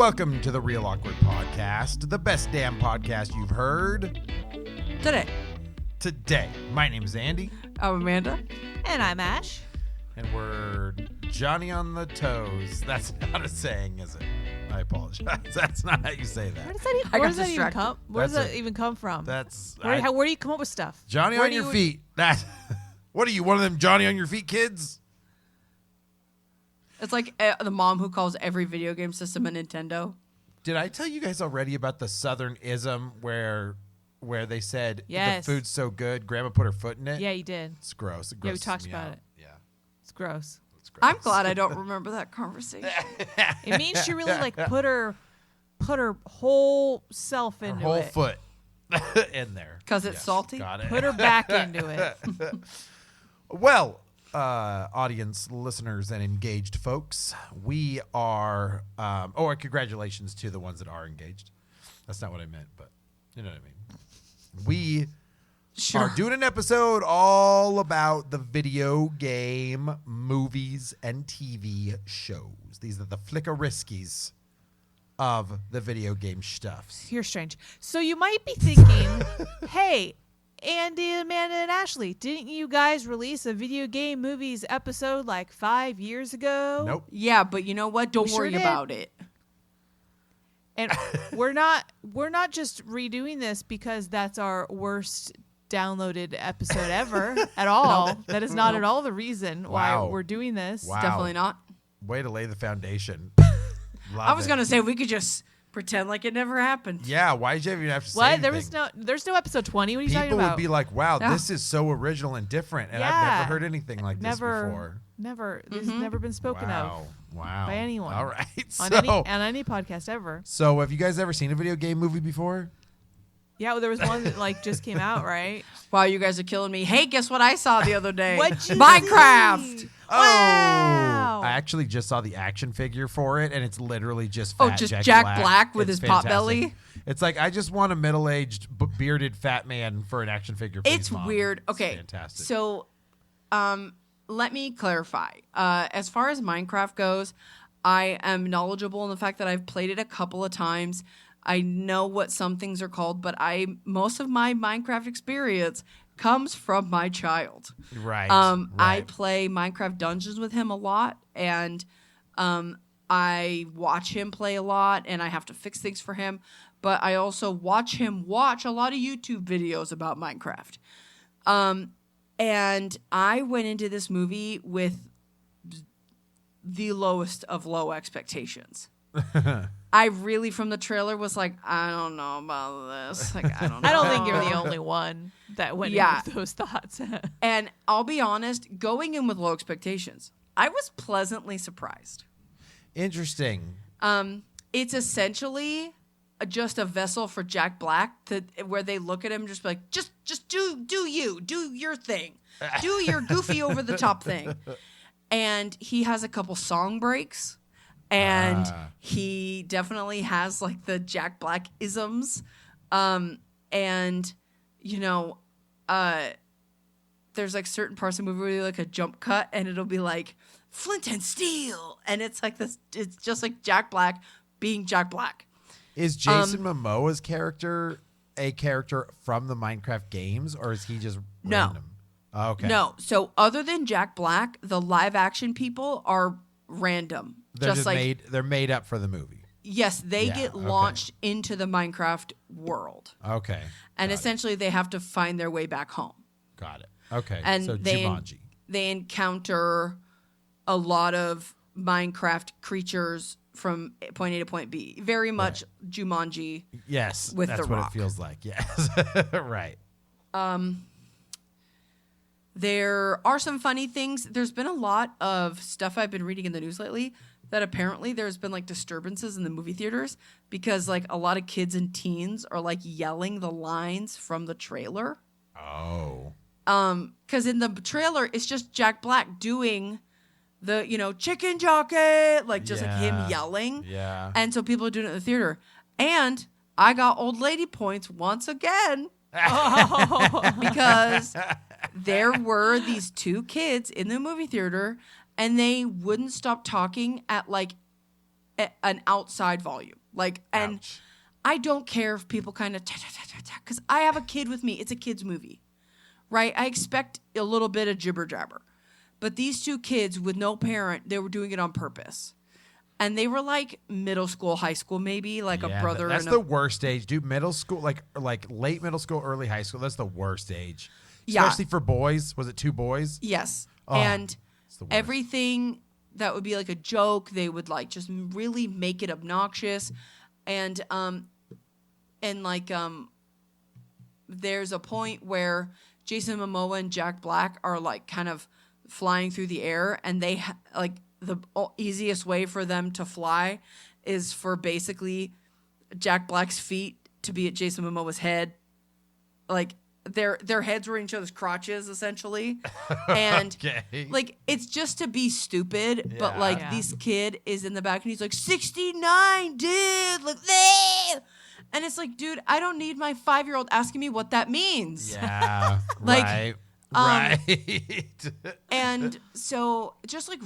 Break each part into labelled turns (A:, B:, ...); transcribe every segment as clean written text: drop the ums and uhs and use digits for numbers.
A: Welcome to the Real Awkward Podcast, the best damn podcast you've heard. Today, my name is Andy.
B: I'm Amanda.
C: And I'm Ash.
A: And we're Johnny on the toes. That's not a saying, is it? I apologize. That's not how you say that.
C: Where does that even, come? Where does that even come from?
A: That's
C: where do you come up with stuff?
A: Johnny on your feet. That. What are you, one of them Johnny on your feet kids?
B: It's like the mom who calls every video game system a Nintendo.
A: Did I tell you guys already about the Southern-ism where they said
C: yes.
A: the food's so good, Grandma put her foot in it?
C: Yeah, you did.
A: It's gross.
C: Yeah, we talked about it.
A: Yeah.
C: It's gross.
B: I'm glad I don't remember that conversation.
C: It means she really put her whole self into
A: her whole
C: it.
A: Foot in there.
B: Because it's salty?
A: Got it.
C: Put her back into it.
A: Well, audience, listeners, and engaged folks, we are, congratulations to the ones that are engaged. That's not what I meant, but you know what I mean. We are doing an episode all about the video game, movies, and TV shows. These are the flickeriskies of the video game stuffs.
C: You're strange. So you might be thinking, hey, Andy, Amanda, and Ashley, didn't you guys release a video game movies episode like 5 years ago?
A: Nope.
B: Yeah, but you know what? Don't worry about it.
C: And we're not just redoing this because that's our worst downloaded episode ever at all. No. That is not at all the reason why we're doing this.
A: Wow.
B: Definitely not.
A: Way to lay the foundation.
B: I was going to say we could just pretend like it never happened.
A: Yeah, why did you even have to say
C: what?
A: anything?
C: There's no episode 20. What are you talking about?
A: People would be like, wow, this is so original and different, and I've never heard anything like this before.
C: Never. This has never been spoken of.
A: Wow.
C: By anyone.
A: All right.
C: On any podcast ever.
A: So have you guys ever seen a video game movie before?
C: Yeah, well, there was one that just came out, right?
B: Wow, you guys are killing me. Hey, guess what I saw the other day?
C: Minecraft.
A: See?
C: Wow.
A: I actually just saw the action figure for it, and it's literally just
B: Jack Black with
A: it's
B: his
A: fantastic.
B: pot belly.
A: It's like, I just want a middle-aged, bearded fat man for an action figure. Please,
B: It's
A: Mom.
B: weird.
A: It's
B: Okay,
A: fantastic.
B: So, let me clarify. As far as Minecraft goes, I am knowledgeable in the fact that I've played it a couple of times. I know what some things are called, but most of my Minecraft experience comes from my child.
A: Right.
B: I play Minecraft Dungeons with him a lot, and I watch him play a lot, and I have to fix things for him. But I also watch him watch a lot of YouTube videos about Minecraft. And I went into this movie with the lowest of low expectations. I really, from the trailer, was like, I don't know about this. Like, I don't know.
C: I don't think you're the only one that went in with those thoughts.
B: And I'll be honest, going in with low expectations, I was pleasantly surprised.
A: Interesting.
B: It's essentially just a vessel for Jack Black where they look at him just like, just do your thing. Do your goofy over the top thing. And he has a couple song breaks. And he definitely has like the Jack Black isms. And, there's like certain parts of the movie where they like a jump cut and it'll be like Flint and Steel. And it's like this, it's just like Jack Black being Jack Black.
A: Is Jason Momoa's character a character from the Minecraft games, or is he just random? Oh, okay.
B: No. So other than Jack Black, the live action people are random.
A: They're made up for the movie.
B: Yes, they get launched into the Minecraft world.
A: Okay.
B: And essentially they have to find their way back home.
A: Got it. Okay.
B: And
A: so Jumanji.
B: They encounter a lot of Minecraft creatures from point A to point B. Very much Jumanji.
A: Yes.
B: With
A: that's
B: The
A: what
B: Rock.
A: it feels like. Yes. Right.
B: There are some funny things. There's been a lot of stuff I've been reading in the news lately that apparently there's been like disturbances in the movie theaters because like a lot of kids and teens are like yelling the lines from the trailer.
A: Oh.
B: Because in the trailer, it's just Jack Black doing the, chicken jockey, like just like him yelling.
A: Yeah.
B: And so people are doing it in the theater. And I got old lady points once again because there were these two kids in the movie theater and they wouldn't stop talking at like an outside volume. Like, and
A: Ouch.
B: I don't care if people kind of because I have a kid with me. It's a kid's movie, right? I expect a little bit of jibber jabber, but these two kids with no parent, they were doing it on purpose, and they were like middle school, high school, maybe like
A: Yeah,
B: a brother.
A: That's
B: and
A: the worst age, dude. Middle school, like late middle school, early high school. That's the worst age,
B: Yeah.
A: especially for boys. Was it 2 boys?
B: Yes,
A: Oh,
B: and
A: it's the worst.
B: everything that would be like a joke, they would like just really make it obnoxious, and there's a point where Jason Momoa and Jack Black are like kind of flying through the air, and they like the easiest way for them to fly is for basically Jack Black's feet to be at Jason Momoa's head, like their heads were in each other's crotches essentially, and
A: Okay.
B: like it's just to be stupid, but
A: Yeah.
B: like
C: Yeah.
B: this kid is in the back and he's like 69, dude, like that. And it's like, dude, I don't need my 5-year-old asking me what that means.
A: Yeah.
B: Like,
A: right. Right.
B: And so just like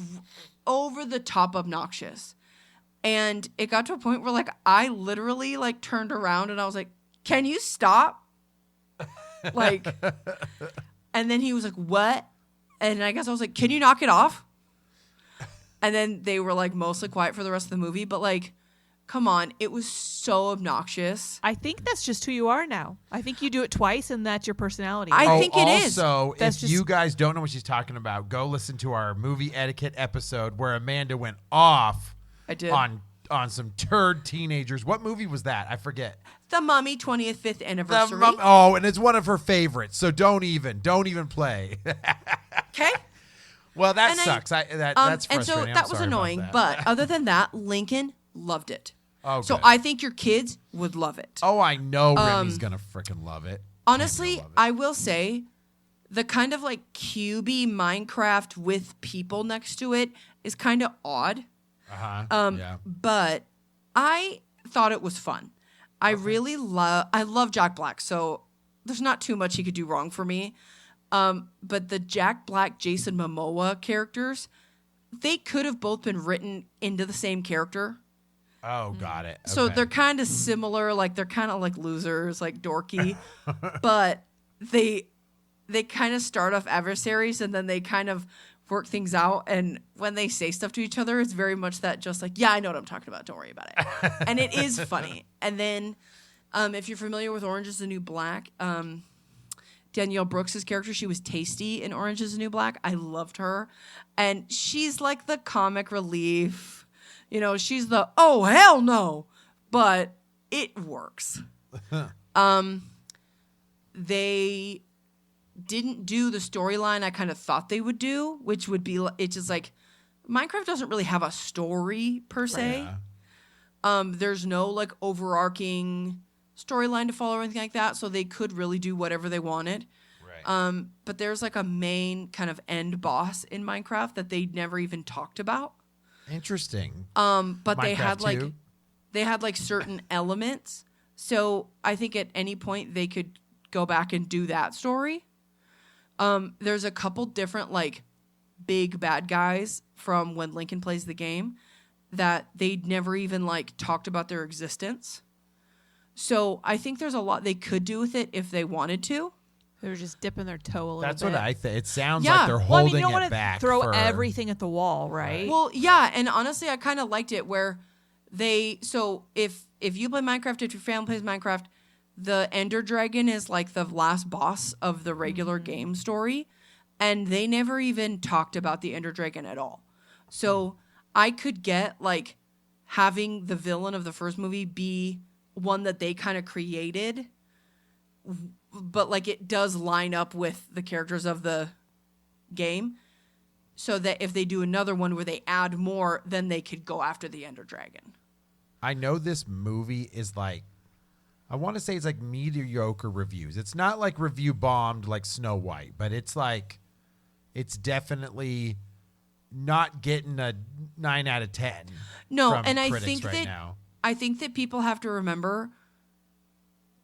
B: over the top obnoxious. And it got to a point where like I literally like turned around and I was like, "Can you stop?" Like, and then he was like, "What?" And I guess I was like, "Can you knock it off?" And then they were like mostly quiet for the rest of the movie, but like, come on, it was so obnoxious.
C: I think that's just who you are now. I think you do it twice, and that's your personality.
B: I think it is.
A: Also,
C: That's
A: if
C: just-
A: you guys don't know what she's talking about, go listen to our movie etiquette episode where Amanda went off
B: I did.
A: on some turd teenagers. What movie was that? I forget.
B: The Mummy 25th anniversary.
A: And it's one of her favorites. So don't even play.
B: Okay.
A: Well, that
B: And
A: sucks. That's
B: and
A: frustrating.
B: so
A: I'm
B: that was
A: sorry about
B: annoying.
A: that.
B: But other than that, Lincoln loved it.
A: Oh,
B: So
A: good.
B: I think your kids would love it.
A: Oh, I know Remy's gonna freaking love it.
B: Honestly,
A: Remy will love it.
B: I will say the kind of like cubey Minecraft with people next to it is kind of odd.
A: Yeah.
B: But I thought it was fun. I love Jack Black, so there's not too much he could do wrong for me. But the Jack Black, Jason Momoa characters, they could have both been written into the same character.
A: Oh, got it.
B: So
A: Okay.
B: they're kind of similar, like they're kind of like losers, like dorky, but they kind of start off adversaries and then they kind of work things out. And when they say stuff to each other, it's very much that just like, yeah, I know what I'm talking about. Don't worry about it. And it is funny. And then if you're familiar with Orange is the New Black, Danielle Brooks' character, she was Tasty in Orange is the New Black. I loved her. And she's like the comic relief. You know, she's the, oh, hell no. But it works. They didn't do the storyline I kind of thought they would do, which would be, it's just like, Minecraft doesn't really have a story per se.
A: Yeah.
B: There's no like overarching storyline to follow or anything like that, so they could really do whatever they wanted.
A: Right.
B: But there's like a main kind of end boss in Minecraft that they never even talked about.
A: Interesting.
B: But they
A: Minecraft 2?
B: had like certain elements. So I think at any point they could go back and do that story. There's a couple different like big bad guys from when Lincoln plays the game that they'd never even like talked about their existence. So I think there's a lot they could do with it if they wanted to.
C: They're just dipping their toe a little
A: That's
C: bit.
A: what I think. It sounds
B: Yeah.
A: like they're
C: Well, I
A: holding
C: mean, you don't
A: it
C: want
A: back.
C: to throw
A: for-
C: everything at the wall, right?
B: Well, yeah, and honestly, I kind of liked it where so if you play Minecraft, if your family plays Minecraft, the Ender Dragon is like the last boss of the regular game story, and they never even talked about the Ender Dragon at all. So I could get like having the villain of the first movie be one that they kind of created, but like it does line up with the characters of the game. So that if they do another one where they add more, then they could go after the Ender Dragon.
A: I know this movie is like, I want to say it's like mediocre reviews. It's not like review bombed like Snow White, but it's like, it's definitely not getting a 9 out of 10.
B: No,
A: from
B: and I
A: critics
B: think
A: right
B: that
A: now.
B: I think that people have to remember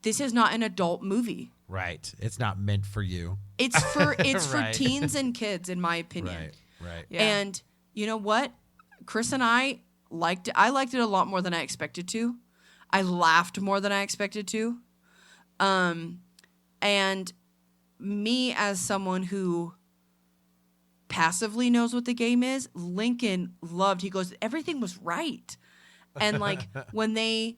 B: this is not an adult movie.
A: Right. It's not meant for you.
B: It's for
A: Right.
B: teens and kids, in my opinion.
A: Right.
C: Yeah.
B: And you know what? Chris and I liked it. I liked it a lot more than I expected to. I laughed more than I expected to. And me as someone who passively knows what the game is, Lincoln loved. He goes, everything was right. And like when they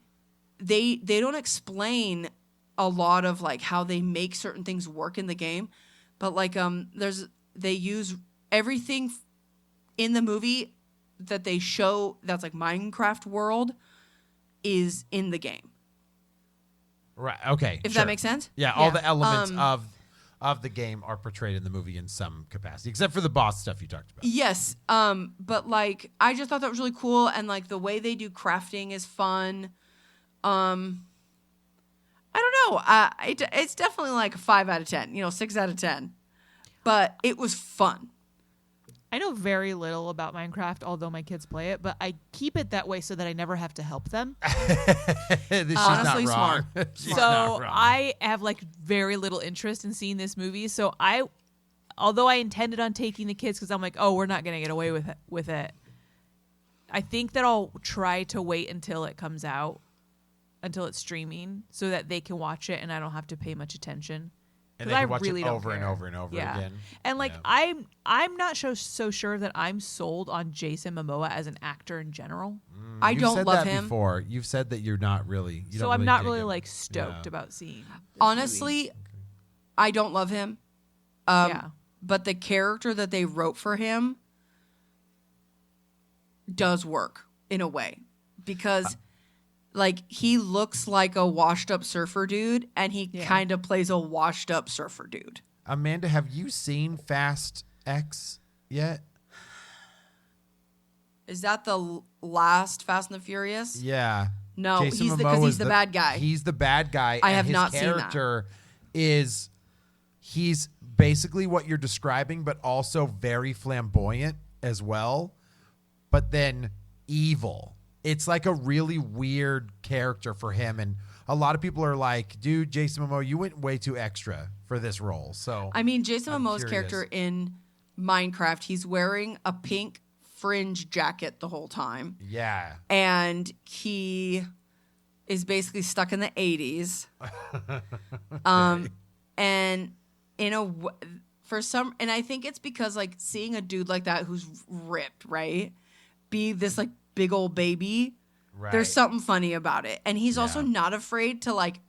B: don't explain a lot of like how they make certain things work in the game, but like they use everything in the movie that they show that's like Minecraft world is in the game.
A: Right. Okay.
B: If that makes sense.
A: Yeah. All the elements of the game are portrayed in the movie in some capacity, except for the boss stuff you talked about.
B: Yes. But like, I just thought that was really cool, and like the way they do crafting is fun. I don't know. It's definitely like a 5 out of 10. 6 out of 10. But it was fun.
C: I know very little about Minecraft, although my kids play it, but I keep it that way so that I never have to help them.
A: She's
B: Honestly,
A: not wrong.
B: smart.
A: She's
C: So
A: not wrong.
C: I have like very little interest in seeing this movie. So although I intended on taking the kids because I'm like, oh, we're not going to get away with it. I think that I'll try to wait until it comes out, until it's streaming, so that they can watch it and I don't have to pay much attention.
A: And they
C: I
A: can watch
C: really
A: it
C: don't
A: over and
C: care.
A: over and over
C: Yeah.
A: again.
C: And like
A: Yeah.
C: I'm not so sure that I'm sold on Jason Momoa as an actor in general.
B: I
A: You've
B: don't
A: said
B: love
A: that
B: him.
A: Before. You've said that you're not really. You
C: So
A: don't
C: I'm not
A: dig
C: really
A: him.
C: like stoked
A: Yeah.
C: about seeing this
B: Honestly, I don't love him.
C: Yeah.
B: But the character that they wrote for him does work in a way because like he looks like a washed up surfer dude and he kind of plays a washed up surfer dude.
A: Amanda, have you seen Fast X yet?
B: Is that the last Fast and the Furious?
A: Yeah.
B: No,
A: Jason
B: because
A: Momoa
B: he's
A: is
B: the bad guy.
A: He's the bad guy.
B: I
A: and
B: have
A: his
B: not seen that.
A: character is he's basically what you're describing, but also very flamboyant as well. But then evil. It's like a really weird character for him, and a lot of people are like, "Dude, Jason Momoa, you went way too extra for this role." So
B: I mean, Jason
A: I'm
B: Momoa's
A: curious.
B: character in Minecraft, he's wearing a pink fringe jacket the whole time.
A: yeah,
B: And he is basically stuck in the 80s. And and I think it's because like seeing a dude like that who's ripped, right? Be this like big old baby.
A: right.
B: There's something funny about it. And he's also
A: Yeah.
B: not afraid to like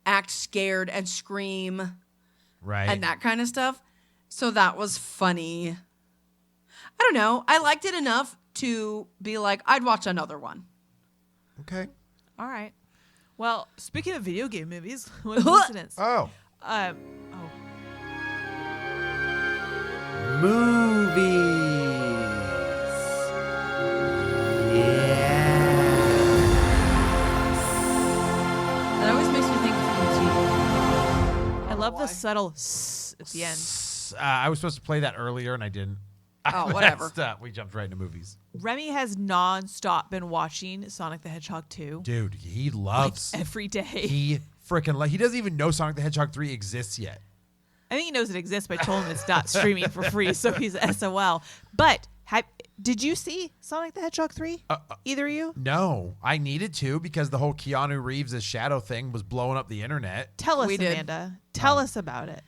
B: act scared and scream
A: right.
B: and that kind of stuff. So that was funny. I don't know. I liked it enough to be like, I'd watch another one.
A: Okay.
C: All right. Well, speaking of video game movies, what coincidence?
A: Oh,
C: Oh,
B: That always makes me think of
C: I love the subtle s at the end.
A: I was supposed to play that earlier, and I didn't.
B: Oh, whatever.
A: We jumped right into movies.
C: Remy has nonstop been watching Sonic the Hedgehog 2
A: Dude, he
C: like
A: loves.
C: every day.
A: He freaking he doesn't even know Sonic the Hedgehog 3 exists yet.
C: I think he knows it exists, but I told him it's not streaming for free, so he's SOL. But did you see Sonic the Hedgehog 3? Either of you?
A: No, I needed to because the whole Keanu Reeves as Shadow thing was blowing up the internet.
C: Tell us,
B: We did.
C: Amanda. Tell us about it.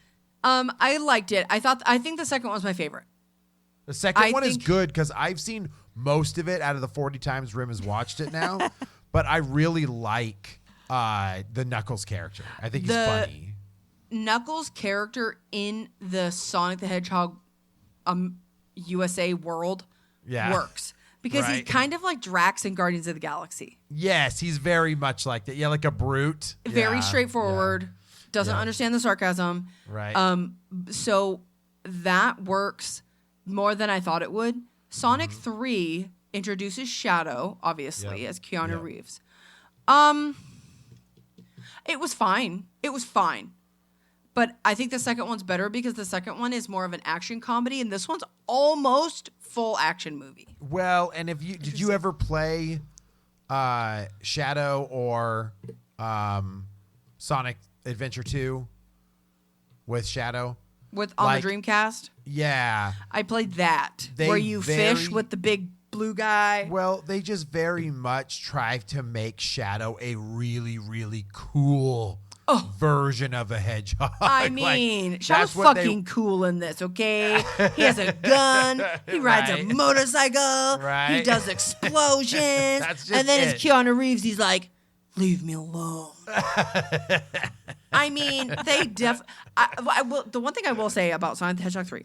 B: I liked it. I think the second one was my favorite.
A: The second
B: I
A: one is
B: think-
A: good because I've seen most of it out of the 40 times Rim has watched it now, but I really like the Knuckles character. I think he's funny.
B: Knuckles' character in the Sonic the Hedgehog USA world
A: Yeah.
B: works. Because he's
A: Right.
B: kind of like Drax in Guardians of the Galaxy.
A: Yes, he's very much like that. Yeah, like a brute.
B: Very
A: Yeah,
B: straightforward. Doesn't
A: Yeah.
B: understand the sarcasm.
A: yeah. Right.
B: So that works more than I thought it would. Sonic 3 introduces Shadow, obviously,
A: Yep.
B: as Keanu
A: Yep.
B: Reeves. It was fine. It was fine. But I think the second one's better because the second one is more of an action comedy, and this one's almost full action movie.
A: Well, and if you did you ever play Shadow or Sonic Adventure 2 with Shadow?
B: On
A: Like-
B: the Dreamcast,
A: Yeah.
B: I played that,
A: They
B: where you fish
A: very-
B: with the big blue guy.
A: Well, they just very much try to make Shadow a really, really cool version of a hedgehog.
B: I mean,
A: Like,
B: Shadow's
A: that's what they-
B: fucking cool in this, okay? He has a gun. He rides
A: Right.
B: a motorcycle. He
A: Right.
B: does explosions.
A: That's just
B: and then
A: it.
B: as Keanu Reeves, he's like, leave me alone. I mean, the one thing I will say about Sonic the Hedgehog 3,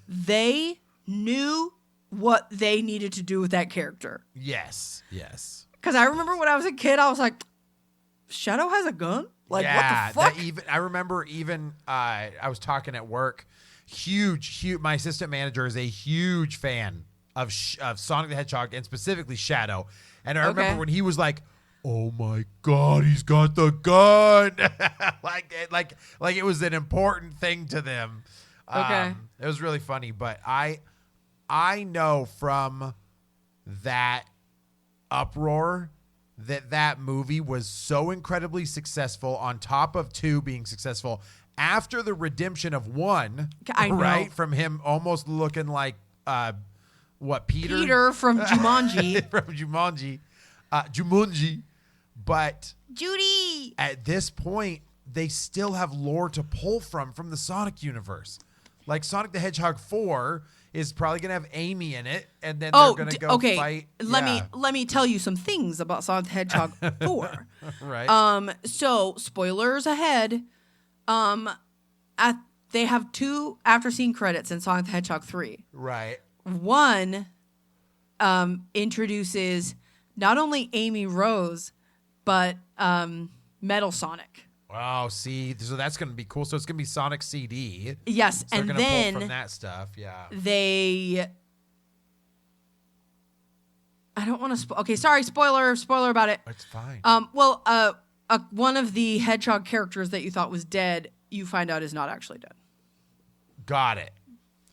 B: they knew what they needed to do with that character.
A: Yes.
B: Because I remember when I was a kid, I was like, Shadow has a gun? Like,
A: yeah,
B: what the fuck?
A: I remember I was talking at work. Huge. My assistant manager is a huge fan of Sonic the Hedgehog and specifically Shadow. And I remember when he was like, "Oh my God, he's got the gun!" like it was an important thing to them.
B: Okay.
A: It was really funny, but I know from that uproar that movie was so incredibly successful on top of 2 being successful after the redemption of 1,
B: I know.
A: right? From him almost looking like Peter?
B: Peter from Jumanji.
A: From Jumanji. But
B: Judy.
A: at this point, they still have lore to pull from the Sonic universe. Like Sonic the Hedgehog 4 is probably going to have Amy in it, and then they're going to go
B: okay.
A: fight.
B: Let me tell you some things about Sonic the Hedgehog 4.
A: Right.
B: So spoilers ahead. They have 2 after scene credits in Sonic the Hedgehog 3.
A: Right.
B: One introduces not only Amy Rose, but Metal Sonic.
A: Wow, see, so that's going to be cool. So it's going to be Sonic CD.
B: Yes,
A: So they're
B: and
A: going to pull
B: then
A: from that stuff, yeah.
B: I don't want to. Okay, sorry, spoiler about it.
A: It's fine.
B: One of the hedgehog characters that you thought was dead, you find out is not actually dead.
A: Got it.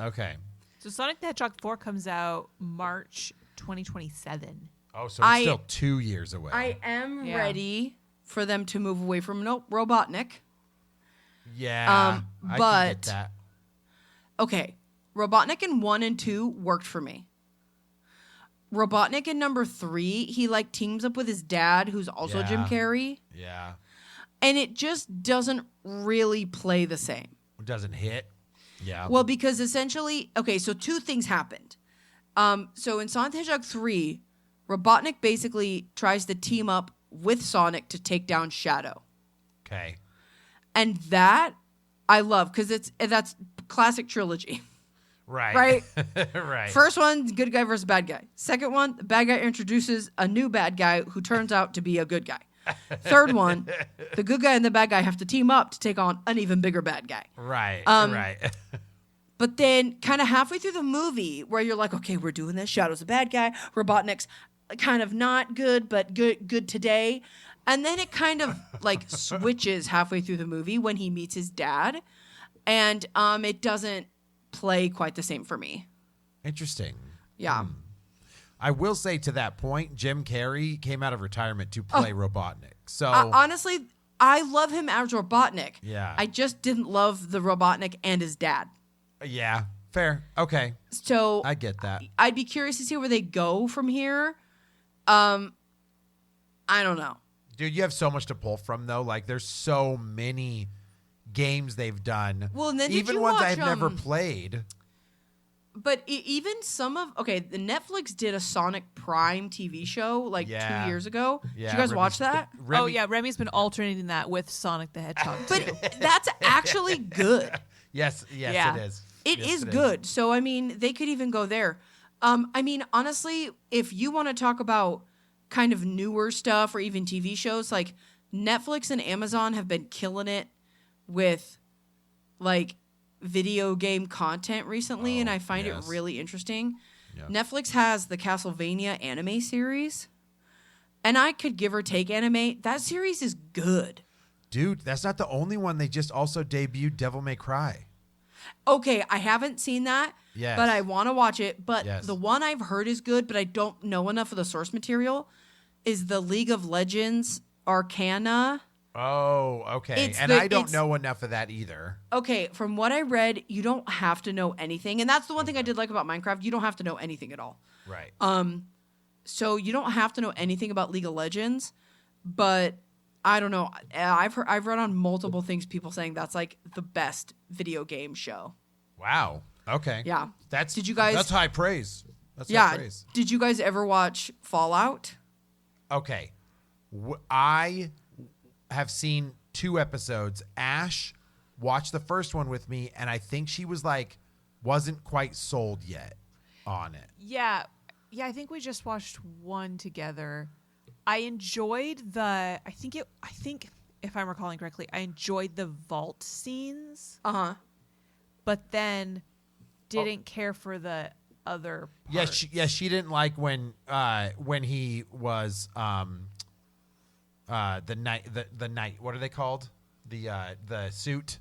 A: Okay.
C: So Sonic the Hedgehog 4 comes out March 2027.
A: Oh, so it's still 2 years away.
B: I am
C: Yeah.
B: ready for them to move away from Robotnik.
A: yeah, I can
B: but-
A: get that.
B: Okay, Robotnik in 1 and 2 worked for me. Robotnik in number 3, he like teams up with his dad, who's also Jim
A: Yeah.
B: Carrey,
A: Yeah.
B: and it just doesn't really play the same.
A: It doesn't hit. Yeah.
B: Well, because essentially, okay, so 2 things happened. So in Sonic the Hedgehog 3, Robotnik basically tries to team up with Sonic to take down Shadow.
A: Okay.
B: And that I love because that's classic trilogy.
A: Right.
B: Right?
A: Right.
B: First one, good guy versus bad guy. Second one, the bad guy introduces a new bad guy who turns out to be a good guy. Third one, the good guy and the bad guy have to team up to take on an even bigger bad guy.
A: Right. Right.
B: But then kind of halfway through the movie where you're like, okay, we're doing this. Shadow's a bad guy. Robotnik's kind of not good, but good today. And then it kind of like switches halfway through the movie when he meets his dad. And it doesn't play quite the same for me.
A: Interesting.
B: Yeah.
A: I will say to that point, Jim Carrey came out of retirement to play Robotnik. So
B: Honestly, I love him as Robotnik.
A: Yeah.
B: I just didn't love the Robotnik and his dad.
A: yeah, fair. Okay.
B: So
A: I get that.
B: I'd be curious to see where they go from here. I don't know.
A: Dude, you have so much to pull from though. Like there's so many games they've done.
B: Well, and then did
A: even
B: you
A: ones
B: watch,
A: I've never played.
B: But even some of the Netflix did a Sonic Prime TV show like
A: Yeah.
B: 2 years ago.
A: Yeah,
B: Did you guys
A: Remy's-
B: watch that?
C: Oh yeah, Remy's been alternating that with Sonic the Hedgehog too.
B: But that's actually good.
A: Yes,
C: Yeah.
A: it is.
B: It
A: Yes,
B: is good. So I mean, they could even go there. I mean, honestly, if you want to talk about kind of newer stuff or even TV shows, like Netflix and Amazon have been killing it with like video game content recently, and I find
A: yes.
B: it really interesting.
A: Yeah.
B: Netflix has the Castlevania anime series, and I could give or take anime. That series is good.
A: Dude, that's not the only one. They just also debuted Devil May Cry.
B: Okay, I haven't seen that,
A: Yes.
B: but I want to watch it. But
A: Yes.
B: the one I've heard is good, but I don't know enough of the source material, is the League of Legends Arcana.
A: Oh, okay.
B: It's
A: And I don't know enough of that either.
B: Okay, from what I read, you don't have to know anything. And that's the one thing I did like about Minecraft. You don't have to know anything at all.
A: Right.
B: So you don't have to know anything about League of Legends, but I don't know. I've read on multiple things people saying that's like the best video game show.
A: Wow. Okay.
B: Yeah.
A: Did you guys? That's high praise. That's high praise.
B: Did you guys ever watch Fallout?
A: Okay. I have seen 2 episodes. Ash watched the first one with me, and I think she was like, wasn't quite sold yet on it.
C: Yeah. Yeah, I think we just watched one together. I enjoyed I think if I'm recalling correctly, I enjoyed the vault scenes.
B: Uh-huh.
C: But then didn't care for the other parts.
A: She didn't like when he was the knight. What are they called? The suit.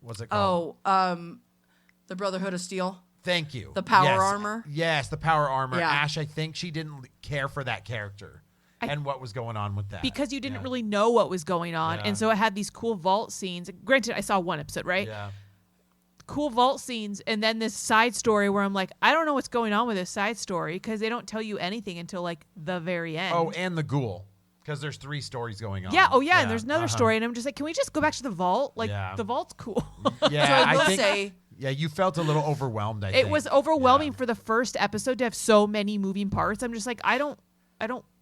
A: What's it called?
B: The Brotherhood of Steel.
A: Thank you.
B: The power armor?
A: Yes, the power armor.
B: Yeah.
A: Ash, I think she didn't care for that character and what was going on with that.
C: Because you didn't really know what was going on.
A: Yeah.
C: And so it had these cool vault scenes. Granted, I saw one episode, right?
A: Yeah.
C: Cool vault scenes. And then this side story where I'm like, I don't know what's going on with this side story because they don't tell you anything until like the very end.
A: Oh, and the ghoul. Because there's 3 stories going on.
C: Yeah. Oh, yeah. And there's another story. And I'm just like, can we just go back to the vault? Like, the vault's cool.
A: Yeah.
B: So I will say...
A: Yeah, you felt a little overwhelmed, I think.
C: It was overwhelming for the first episode to have so many moving parts. I'm just like, I don't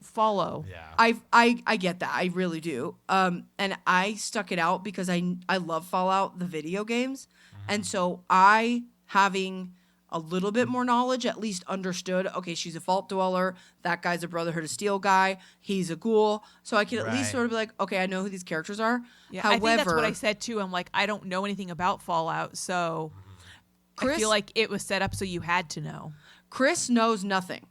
C: follow.
A: Yeah.
B: I get that. I really do. And I stuck it out because I love Fallout, the video games. And so I, having a little bit more knowledge, at least understood, okay, she's a vault dweller. That guy's a Brotherhood of Steel guy. He's a ghoul. So I can at least sort of be like, okay, I know who these characters are.
C: Yeah,
B: However,
C: I think that's what I said too. I'm like, I don't know anything about Fallout, so I feel like it was set up so you had to know.
B: Chris knows nothing.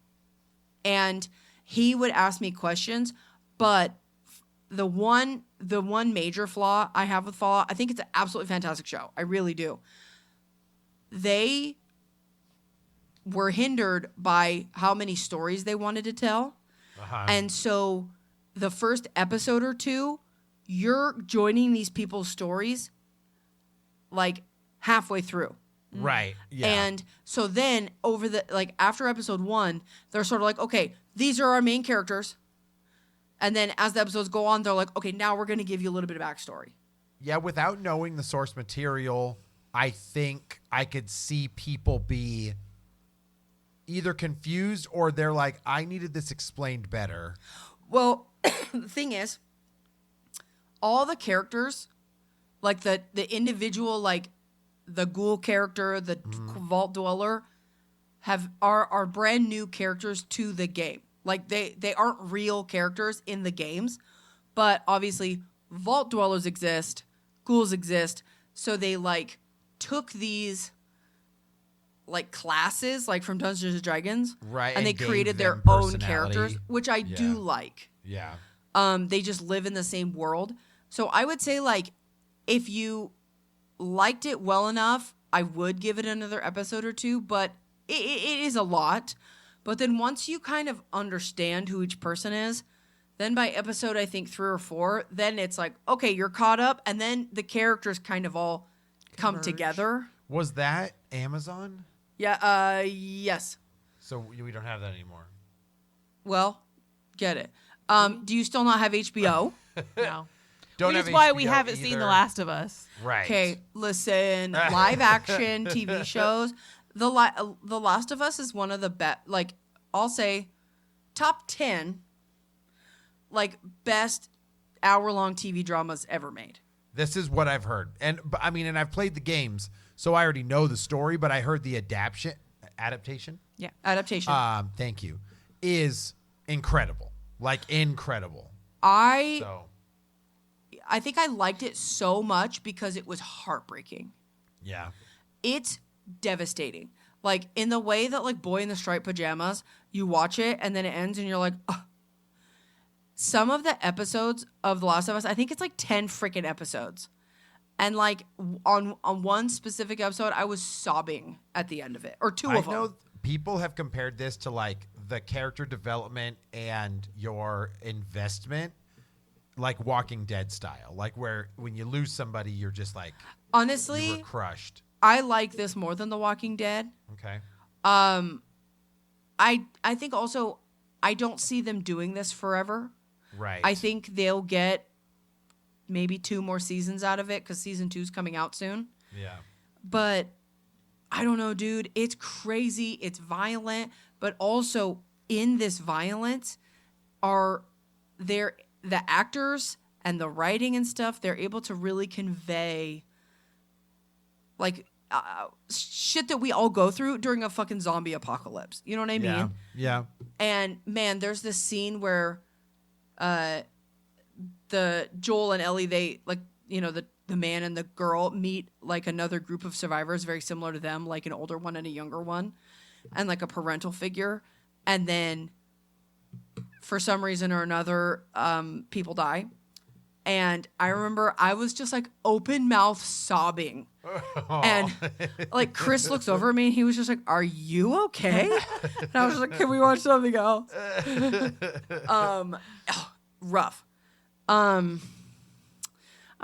B: And he would ask me questions, but the one major flaw I have with Fallout, I think it's an absolutely fantastic show. I really do. They were hindered by how many stories they wanted to tell. And so the first episode or 2, you're joining these people's stories like halfway through.
A: Right. Yeah.
B: And so then after episode 1, they're sort of like, okay, these are our main characters. And then as the episodes go on, they're like, okay, now we're going to give you a little bit of backstory.
A: Yeah, without knowing the source material, I think I could see people be either confused or they're like, I needed this explained better.
B: Well, the thing is, all the characters, like the individual, like the ghoul character, the vault dweller, are brand new characters to the game. Like they aren't real characters in the games, but obviously vault dwellers exist, ghouls exist, so they like took these like classes like from Dungeons and Dragons,
A: right,
B: and they
A: gave
B: created their
A: them
B: own
A: personality.
B: characters, which I do like.
A: Yeah.
B: They just live in the same world. So I would say, like, if you liked it well enough, I would give it another episode or 2, but it is a lot. But then once you kind of understand who each person is, then by episode, I think 3 or 4, then it's like, okay, you're caught up, and then the characters kind of all come together.
A: Was that Amazon?
B: Yeah, yes.
A: So we don't have that anymore.
B: Well, get it. Do you still not have HBO?
C: No.
A: Don't
C: Which
A: have
C: is why
A: HBO
C: we haven't seen The Last of Us.
A: Right.
B: Okay, listen, live action TV shows. The Last of Us is one of the best, like, I'll say top 10, like, best hour-long TV dramas ever made.
A: This is what I've heard. And I've played the games, so I already know the story, but I heard the adaptation.
B: Yeah, adaptation.
A: Thank you. Is incredible. Like, incredible.
B: I think I liked it so much because it was heartbreaking.
A: Yeah.
B: It's devastating. Like, in the way that, like, Boy in the Striped Pajamas, you watch it and then it ends and you're like, ugh. Some of the episodes of The Last of Us, I think it's like 10 freaking episodes. And, like, on one specific episode, I was sobbing at the end of it. Or 2 of them. I know
A: people have compared this to, like, the character development and your investment, like Walking Dead style. Like, where when you lose somebody, you're just like,
B: honestly,
A: you were crushed.
B: I like this more than The Walking Dead.
A: Okay.
B: I I think also I don't see them doing this forever.
A: Right.
B: I think they'll get maybe 2 more seasons out of it because season 2 is coming out soon.
A: Yeah.
B: But I don't know, dude. It's crazy. It's violent, but also in this violence are the actors and the writing and stuff. They're able to really convey like shit that we all go through during a fucking zombie apocalypse. You know what I mean?
A: Yeah.
B: And man, there's this scene where the Joel and Ellie, they like, you know, the man and the girl meet like another group of survivors very similar to them, like an older one and a younger one, and like a parental figure. And then for some reason or another, people die. And I remember I was just like open mouth sobbing. And like Chris looks over at me and he was just like, "Are you okay?" And I was like, "Can we watch something else?" Rough. I'm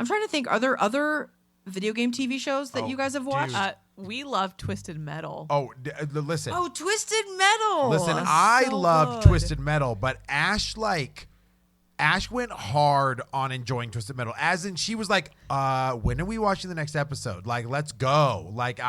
B: trying to think, are there other video game TV shows that you guys have watched?
A: dude.
C: We love Twisted Metal.
A: Oh, listen.
B: Oh, Twisted Metal.
A: Listen,
C: that's
A: I
C: so
A: love
C: good.
A: Twisted Metal, but Ash went hard on enjoying Twisted Metal. As in, she was like, when are we watching the next episode? Like, let's go. Like,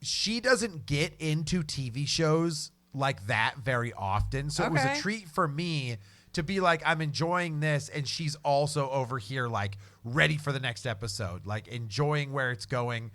A: she doesn't get into TV shows like that very often. So it was a
B: Okay.
A: treat for me to be like, I'm enjoying this. And she's also over here, like, ready for the next episode, like enjoying where it's going.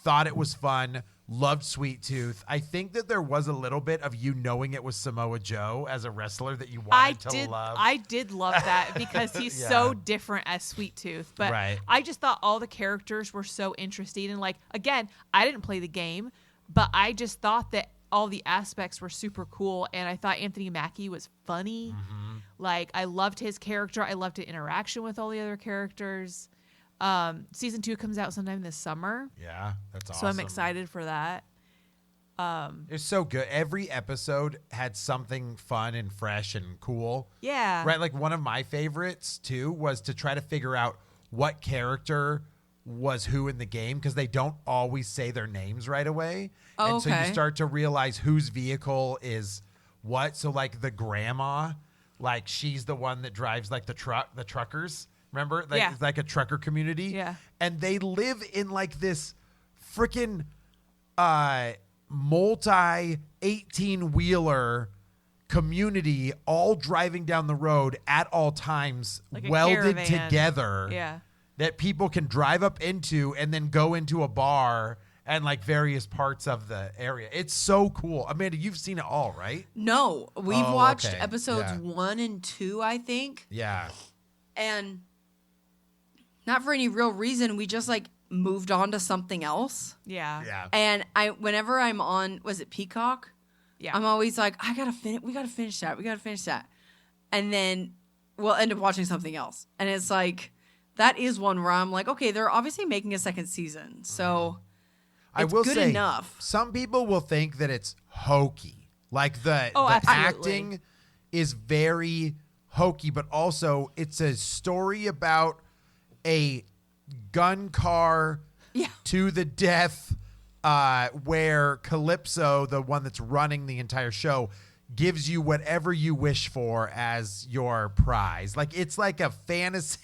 A: Thought it was fun. Loved Sweet Tooth. I think that there was a little bit of you knowing it was Samoa Joe as a wrestler that you wanted to love.
C: I did love that because he's
A: Yeah.
C: so different as Sweet Tooth. But
A: Right.
C: I just thought all the characters were so interesting. And like, again, I didn't play the game, but I just thought that all the aspects were super cool. And I thought Anthony Mackie was funny.
A: Mm-hmm.
C: Like, I loved his character. I loved his interaction with all the other characters. Season 2 comes out sometime this summer.
A: Yeah, that's awesome.
C: So I'm excited for that.
A: It's so good. Every episode had something fun and fresh and cool.
C: Yeah.
A: Right, like one of my favorites too was to try to figure out what character was who in the game because they don't always say their names right away.
B: Oh,
A: and so you
B: okay.
A: start to realize whose vehicle is what. So like the grandma, like she's the one that drives like the truckers. Remember? Like,
C: Yeah.
A: it's like a trucker community.
C: Yeah.
A: And they live in like this freaking multi 18-wheeler community all driving down the road at all times,
C: Like a
A: welded
C: caravan.
A: together.
C: Yeah.
A: That people can drive up into and then go into a bar and like various parts of the area. It's so cool. Amanda, you've seen it all, right?
B: No, we've
A: Oh,
B: watched
A: okay.
B: episodes
A: Yeah.
B: 1 and 2, I think.
A: Yeah.
B: And not for any real reason. We just like moved on to something else.
C: Yeah.
A: Yeah.
B: And whenever I'm on, was it Peacock?
C: Yeah.
B: I'm always like, we gotta finish that. And then we'll end up watching something else. And it's like, that is one where I'm like, okay, they're obviously making a second season. So
A: I
B: it's
A: will
B: good
A: say,
B: enough.
A: some people will think that it's hokey. Like the
C: absolutely.
A: acting is very hokey, but also it's a story about a gun car
B: Yeah.
A: to the death where Calypso, the one that's running the entire show, gives you whatever you wish for as your prize. Like it's like a fantasy.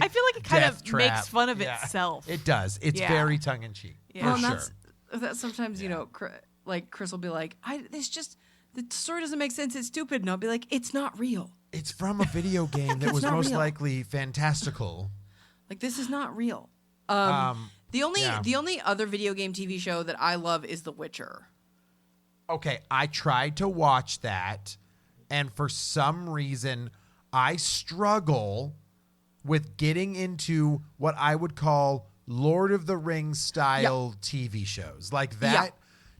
C: I feel like it kind
A: death
C: of
A: trap.
C: makes fun of
A: Yeah.
C: itself.
A: It does. It's
C: Yeah.
A: very tongue in cheek.
C: Yeah.
B: Well,
A: For
B: and
A: sure.
B: that's sometimes, you know, like Chris will be like, the story doesn't make sense. It's stupid. And I'll be like, it's not real.
A: It's from a video game that
B: It's
A: was
B: not
A: most
B: real.
A: likely fantastical.
B: Like, this is not real.
A: Yeah.
B: The only other video game TV show that I love is The Witcher.
A: Okay, I tried to watch that, and for some reason, I struggle with getting into what I would call Lord of the Rings style TV shows. Like that,
B: Yeah.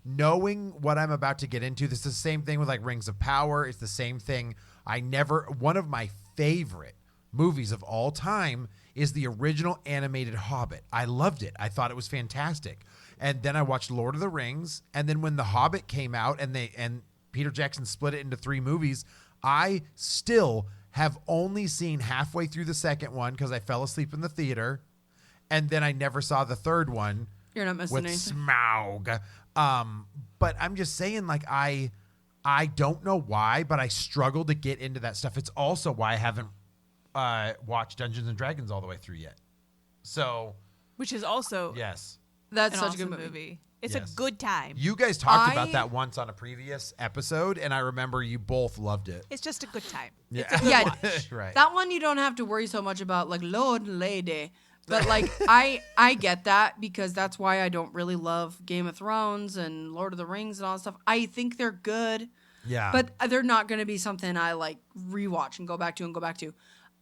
A: knowing what I'm about to get into, this is the same thing with like Rings of Power. It's the same thing. One of my favorite movies of all time is the original animated Hobbit. I loved it. I thought it was fantastic. And then I watched Lord of the Rings. And then when The Hobbit came out and Peter Jackson split it into 3 movies, I still have only seen halfway through the second one because I fell asleep in the theater. And then I never saw the third one
B: You're not missing
A: with
B: anything.
A: Smaug. But I'm just saying, like, I don't know why, but I struggle to get into that stuff. It's also why I haven't watched Dungeons and Dragons all the way through yet. So,
C: Which is also
A: yes.
B: That's
C: an
B: such
C: awesome
B: a good movie.
C: It's
A: Yes.
C: a good time.
A: You guys talked
B: I-
A: about that once on a previous episode, and I remember you both loved it.
C: It's just a good time.
A: Yeah.
C: It's a good
B: Yeah,
C: watch.
A: Right.
B: That one you don't have to worry so much about, like Lord and Lady. But like I get that, because that's why I don't really love Game of Thrones and Lord of the Rings and all that stuff. I think they're good,
A: Yeah.
B: but they're not going to be something I like rewatch and go back to.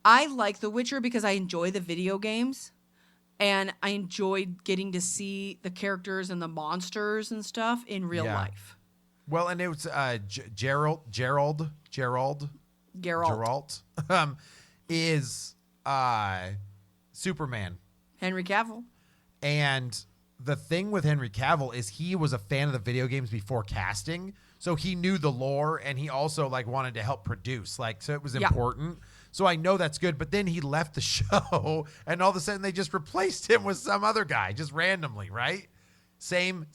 B: I like The Witcher because I enjoy the video games, and I enjoyed getting to see the characters and the monsters and stuff in real
A: Yeah.
B: life.
A: Well, and it was Gerald
B: Geralt.
A: is Superman.
B: Henry Cavill.
A: And the thing with Henry Cavill is he was a fan of the video games before casting. So he knew the lore, and he also like wanted to help produce. Like, so it was
B: Yeah.
A: important. So I know that's good. But then he left the show, and all of a sudden they just replaced him with some other guy, just randomly, right? Same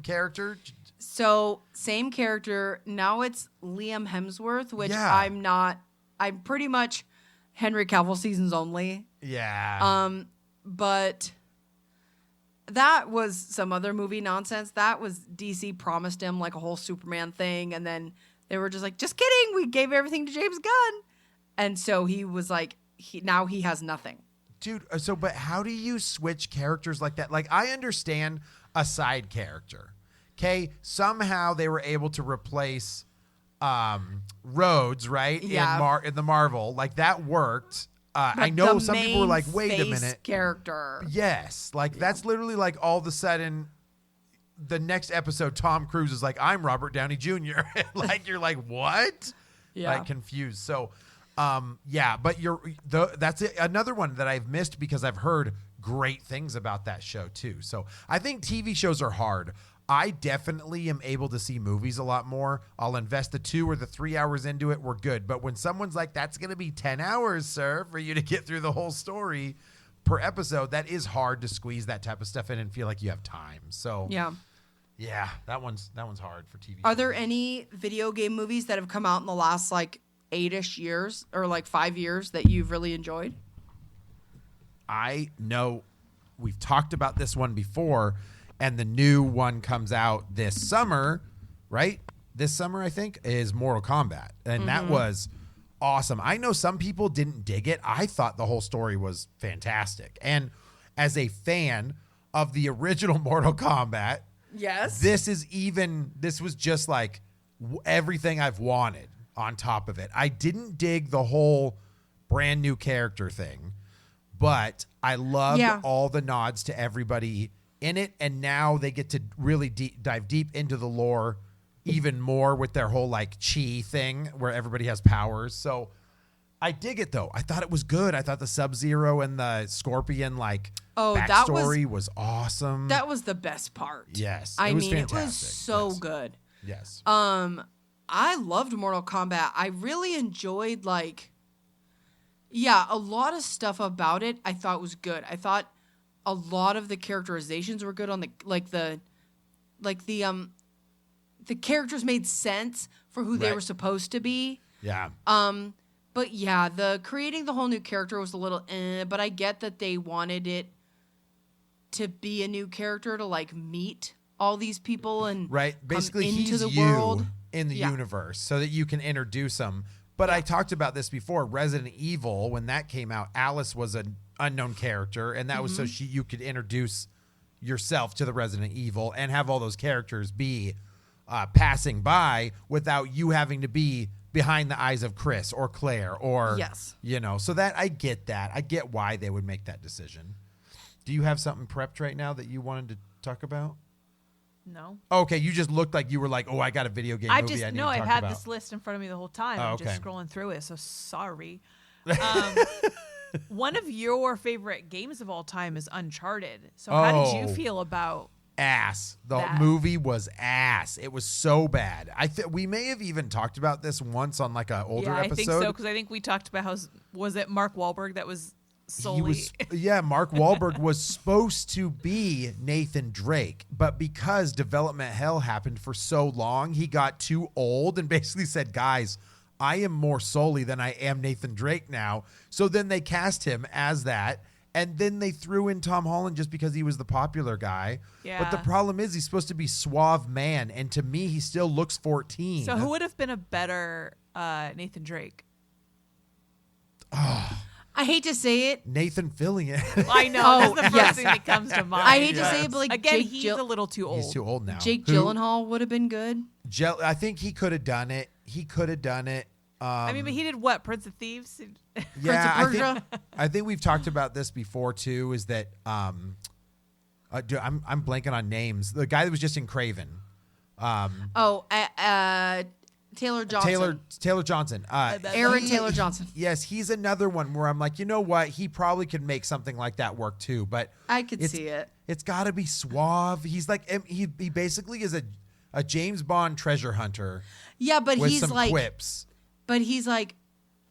A: character.
B: So same character. Now it's Liam Hemsworth, which
A: Yeah.
B: I'm not. I'm pretty much Henry Cavill seasons only.
A: Yeah.
B: But that was some other movie nonsense. That was DC promised him like a whole Superman thing, and then they were just like, just kidding. We gave everything to James Gunn, and so he was like, now he has nothing.
A: Dude, so but how do you switch characters like that? Like, I understand a side character. Okay, somehow they were able to replace Rhodes, right?
B: Yeah.
A: In the Marvel, like that worked. I
B: But
A: know
B: the
A: some people were
B: main
A: like, "Wait a
B: face
A: minute."
B: character.
A: Yes, like that's literally like all of a sudden, the next episode, Tom Cruise is like, "I'm Robert Downey Jr." Like you're like, "What?"
B: Yeah.
A: Like confused. So, yeah, but that's another one that I've missed because I've heard great things about that show too. So I think TV shows are hard. I definitely am able to see movies a lot more. I'll invest the 2 or the 3 hours into it. We're good. But when someone's like, that's going to be 10 hours, sir, for you to get through the whole story per episode, that is hard to squeeze that type of stuff in and feel like you have time. So
B: Yeah.
A: that one's hard for TV.
B: Are there any video game movies that have come out in the last like 8-ish years or like 5 years that you've really enjoyed?
A: I know we've talked about this one before, and the new one comes out this summer, right? This summer, I think, is Mortal Kombat. And that was awesome. I know some people didn't dig it. I thought the whole story was fantastic. And as a fan of the original Mortal Kombat,
B: Yes.
A: this was just like everything I've wanted on top of it. I didn't dig the whole brand new character thing, but I loved all the nods to everybody in it. And now they get to really dive deep into the lore even more with their whole like chi thing where everybody has powers. So I dig it though. I thought it was good. I thought the Sub-Zero and the Scorpion like backstory was awesome.
B: That was the best part.
A: Yes,
B: I
A: it was
B: mean,
A: fantastic.
B: it was so
A: Yes.
B: good.
A: Yes.
B: I loved Mortal Kombat. I really enjoyed a lot of stuff about it I thought was good. I thought a lot of the characterizations were good on the characters made sense for who they
A: Right.
B: were supposed to be.
A: Yeah.
B: But yeah, the creating the whole new character was a little but I get that they wanted it to be a new character to like meet all these people and
A: Right. Basically,
B: come into
A: he's
B: the
A: you
B: world.
A: in the
B: Yeah.
A: universe so that you can introduce him. But I talked about this before. Resident Evil, when that came out, Alice was an unknown character, and that was so you could introduce yourself to the Resident Evil and have all those characters be passing by without you having to be behind the eyes of Chris or Claire or
B: Yes.
A: So that I get that. I get why they would make that decision. Do you have something prepped right now that you wanted to talk about?
C: No.
A: Okay, you just looked like you were like, oh, I got a video game movie I need to talk
C: I've had
A: about.
C: this list in front of me the whole time.
A: Oh,
C: I'm
A: okay.
C: just scrolling through it, so sorry. One of your favorite games of all time is Uncharted. So how did you feel about
A: Ass. The
C: that?
A: movie was ass. It was so bad. We may have even talked about this once on like an older
C: I
A: episode.
C: think so, because I think we talked about was it Mark Wahlberg that was Sully.
A: Mark Wahlberg was supposed to be Nathan Drake, but because development hell happened for so long, he got too old and basically said, guys, I am more Sully than I am Nathan Drake now. So then they cast him as that. And then they threw in Tom Holland just because he was the popular guy.
C: Yeah.
A: But the problem is he's supposed to be suave man. And to me, he still looks 14.
C: So who would have been a better Nathan Drake?
B: I hate to say it.
A: Nathan Fillion.
C: I know.
B: Oh,
C: That's the first
B: yes.
C: thing that comes to mind.
B: I hate to say it, but like
C: Again,
B: Jake,
C: he's a little too old.
A: He's too old now.
B: Jake
A: Who?
B: Gyllenhaal would have been good.
A: I think he could have done it.
C: I mean, but he did what? Prince of Thieves?
A: Yeah,
B: Prince of Persia.
A: I think we've talked about this before too. Is that I'm blanking on names. The guy that was just in Craven,
B: Taylor Johnson.
A: Taylor Johnson.
B: Aaron Taylor Johnson.
A: Yes, he's another one where I'm like, you know what? He probably could make something like that work too. But
B: I could see it.
A: It's got to be suave. He's like he basically is a James Bond treasure hunter.
B: Yeah, but
A: with
B: he's
A: some
B: like,
A: quips.
B: but he's like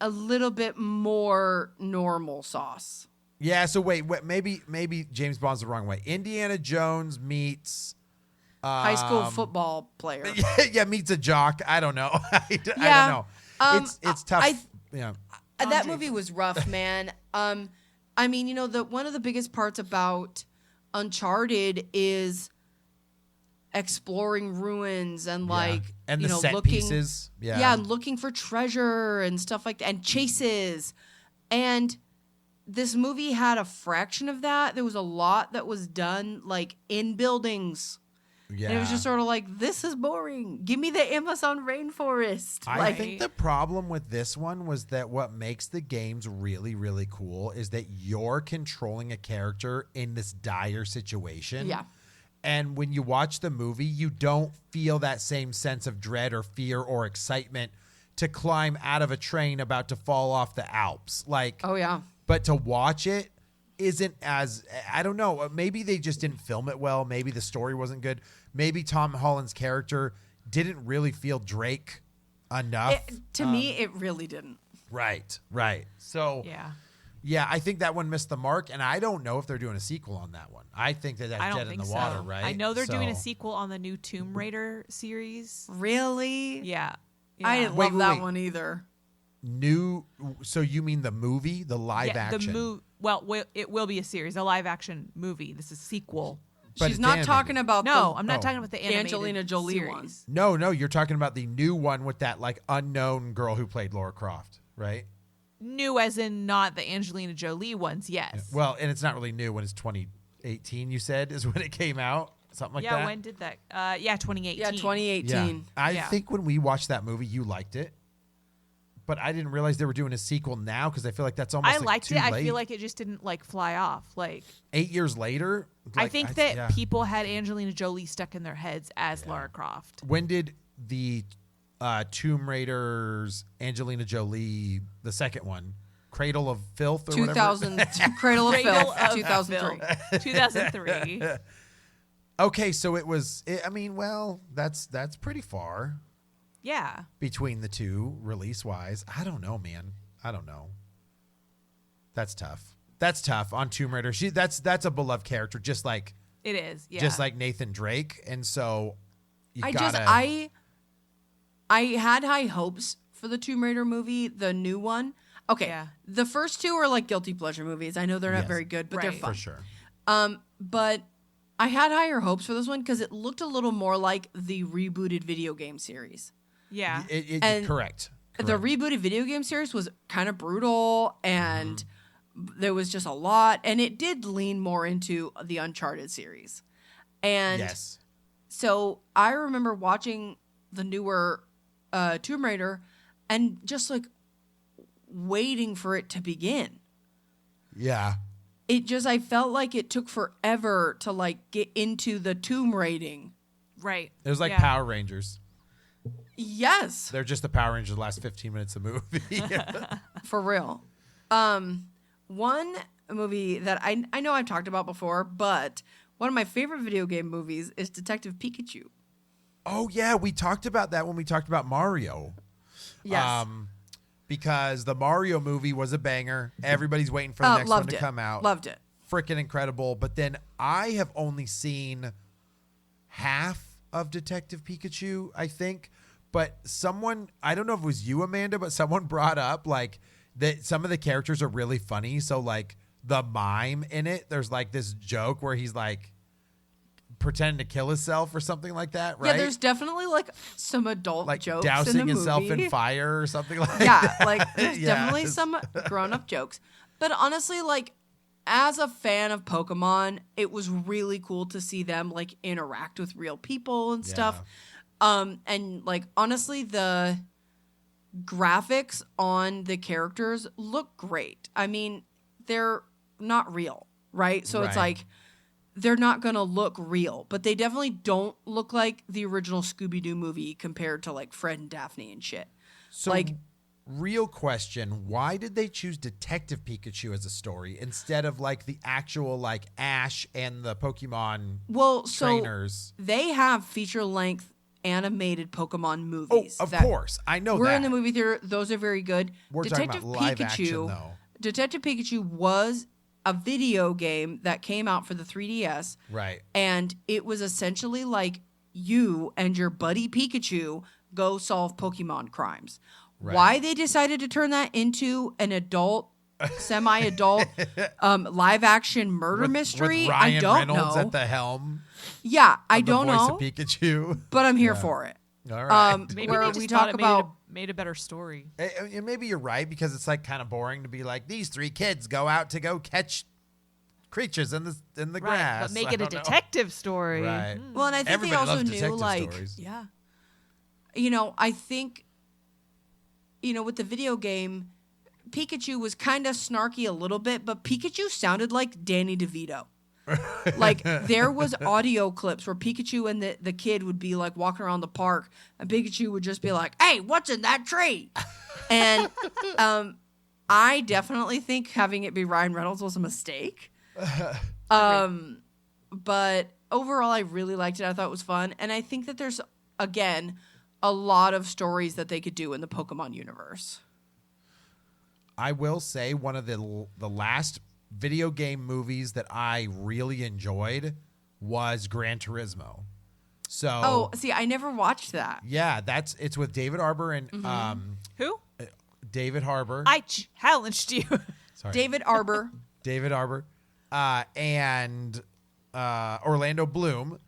B: a little bit more normal sauce.
A: Yeah. So wait, maybe James Bond's the wrong way. Indiana Jones meets
B: High school football player.
A: yeah, meets a jock. I don't know. I don't know. It's tough.
B: That movie was rough, man. I mean, one of the biggest parts about Uncharted is exploring ruins and
A: and the set
B: looking,
A: pieces.
B: and looking for treasure and stuff like that, and chases. And this movie had a fraction of that. There was a lot that was done like in buildings.
A: Yeah.
B: And it was just sort of like, this is boring. Give me the Amazon rainforest.
A: I think the problem with this one was that what makes the games really, really cool is that you're controlling a character in this dire situation.
B: Yeah.
A: And when you watch the movie, you don't feel that same sense of dread or fear or excitement to climb out of a train about to fall off the Alps.
B: Oh, yeah.
A: But to watch it isn't as, I don't know, maybe they just didn't film it well. Maybe the story wasn't good. Maybe Tom Holland's character didn't really feel Drake enough.
B: To me, it really didn't.
A: Right. So, yeah, I think that one missed the mark, and I don't know if they're doing a sequel on that one. I think that's dead in the water, right?
C: I know they're doing a sequel on the new Tomb Raider series.
B: Really?
C: Yeah.
B: I didn't love that one either.
A: So you mean the movie, the live action?
C: It will be a series, a live action movie. This is a sequel.
A: But
B: she's not talking about
C: I'm not talking about the animated
B: Angelina Jolie
C: series.
B: one.
A: No, you're talking about the new one with that like unknown girl who played Lara Croft, right?
C: New as in not the Angelina Jolie ones, yes.
A: Well, and it's not really new when it's 2018, you said, is when it came out. Something like that.
C: Yeah, when did that? 2018.
B: Yeah, 2018.
A: Yeah. I think when we watched that movie, you liked it. But I didn't realize they were doing a sequel now because I feel like that's almost
C: I liked
A: too
C: it.
A: late.
C: I feel like it just didn't fly off.
A: 8 years later?
C: I think that people had Angelina Jolie stuck in their heads as Lara Croft.
A: When did the Tomb Raiders Angelina Jolie, the second one, Cradle of Filth or
B: 2000,
A: whatever?
B: Cradle of Filth, 2003.
C: 2003.
A: Okay, so that's pretty far.
C: Yeah.
A: Between the two, release-wise. I don't know, man. I don't know. That's tough on Tomb Raider. That's a beloved character, just like
C: it is. Yeah.
A: Just like Nathan Drake, and so
B: I had high hopes for the Tomb Raider movie, the new one. Okay, the first two are like guilty pleasure movies. I know they're not very good, but they're fun
A: for sure.
B: But I had higher hopes for this one because it looked a little more like the rebooted video game series.
C: Yeah.
A: Correct.
B: The rebooted video game series was kind of brutal and there was just a lot. And it did lean more into the Uncharted series. And so I remember watching the newer Tomb Raider and just like waiting for it to begin.
A: Yeah.
B: I felt like it took forever to like get into the tomb raiding.
C: Right.
A: It was like Power Rangers.
B: Yes.
A: They're just the Power Rangers the last 15 minutes of the movie.
B: For real. One movie that I know I've talked about before, but one of my favorite video game movies is Detective Pikachu.
A: Oh, yeah. We talked about that when we talked about Mario.
B: Yes.
A: because the Mario movie was a banger. Everybody's waiting for the next one to come out.
B: Loved it.
A: Freaking incredible. But then I have only seen half of Detective Pikachu, I think. But someone, I don't know if it was you, Amanda, but someone brought up like that some of the characters are really funny. So like the mime in it, there's like this joke where he's like pretending to kill himself or something like that, right?
B: Yeah, there's definitely like some adult
A: like
B: jokes
A: dousing
B: in the
A: himself
B: movie.
A: in fire or something like
B: Yeah,
A: that.
B: like there's
A: Yeah.
B: definitely some grown-up jokes. But honestly, like as a fan of Pokemon, it was really cool to see them like interact with real people and stuff. And like honestly, the graphics on the characters look great. I mean, they're not real, right? So it's
A: Right.
B: like they're not going to look real, but they definitely don't look like the original Scooby-Doo movie compared to like Fred and Daphne and shit.
A: So,
B: like-
A: real question: why did they choose Detective Pikachu as a story instead of like the actual like Ash and the Pokemon
B: Well, so
A: trainers?
B: they have feature-length animated Pokemon
A: Oh,
B: movies.
A: of
B: that
A: course, I know
B: We're
A: that.
B: in the movie theater. Those are very good.
A: We're
B: Detective
A: talking about live
B: Pikachu.
A: action, though.
B: Detective Pikachu was a video game that came out for the 3DS,
A: Right.
B: and it was essentially like you and your buddy Pikachu go solve Pokemon crimes.
A: Right.
B: Why they decided to turn that into an adult, semi-adult, live action murder mystery,
A: with Ryan
B: I don't
A: Reynolds
B: know.
A: at the helm.
B: Yeah, I
A: of the
B: don't
A: voice
B: know,
A: of Pikachu.
B: but I'm here for it.
A: All right.
C: Maybe
B: Where
C: they
B: we
C: just
B: talk
C: thought it
B: about
C: made a better story.
A: And maybe you're right because it's like kind of boring to be like these three kids go out to go catch creatures in the grass.
C: But make
A: I
C: it a
A: don't know.
C: detective story.
A: Right.
B: Well, and I think
A: Everybody
B: they also
A: loves
B: knew,
A: detective
B: like,
A: stories.
B: yeah, you know, I think, you know, with the video game, Pikachu was kind of snarky a little bit, but Pikachu sounded like Danny DeVito. Like there was audio clips where Pikachu and the kid would be like walking around the park, and Pikachu would just be like, "Hey, what's in that tree?" And I definitely think having it be Ryan Reynolds was a mistake. But overall, I really liked it. I thought it was fun, and I think that there's again a lot of stories that they could do in the Pokemon universe.
A: I will say one of the last video game movies that I really enjoyed was Gran Turismo. So
B: Oh, see, I never watched that.
A: yeah, it's with David Harbour and
C: Who?
A: David Harbour.
C: I challenged you.
A: Sorry,
B: David Arbor.
A: David Harbour and Orlando Bloom,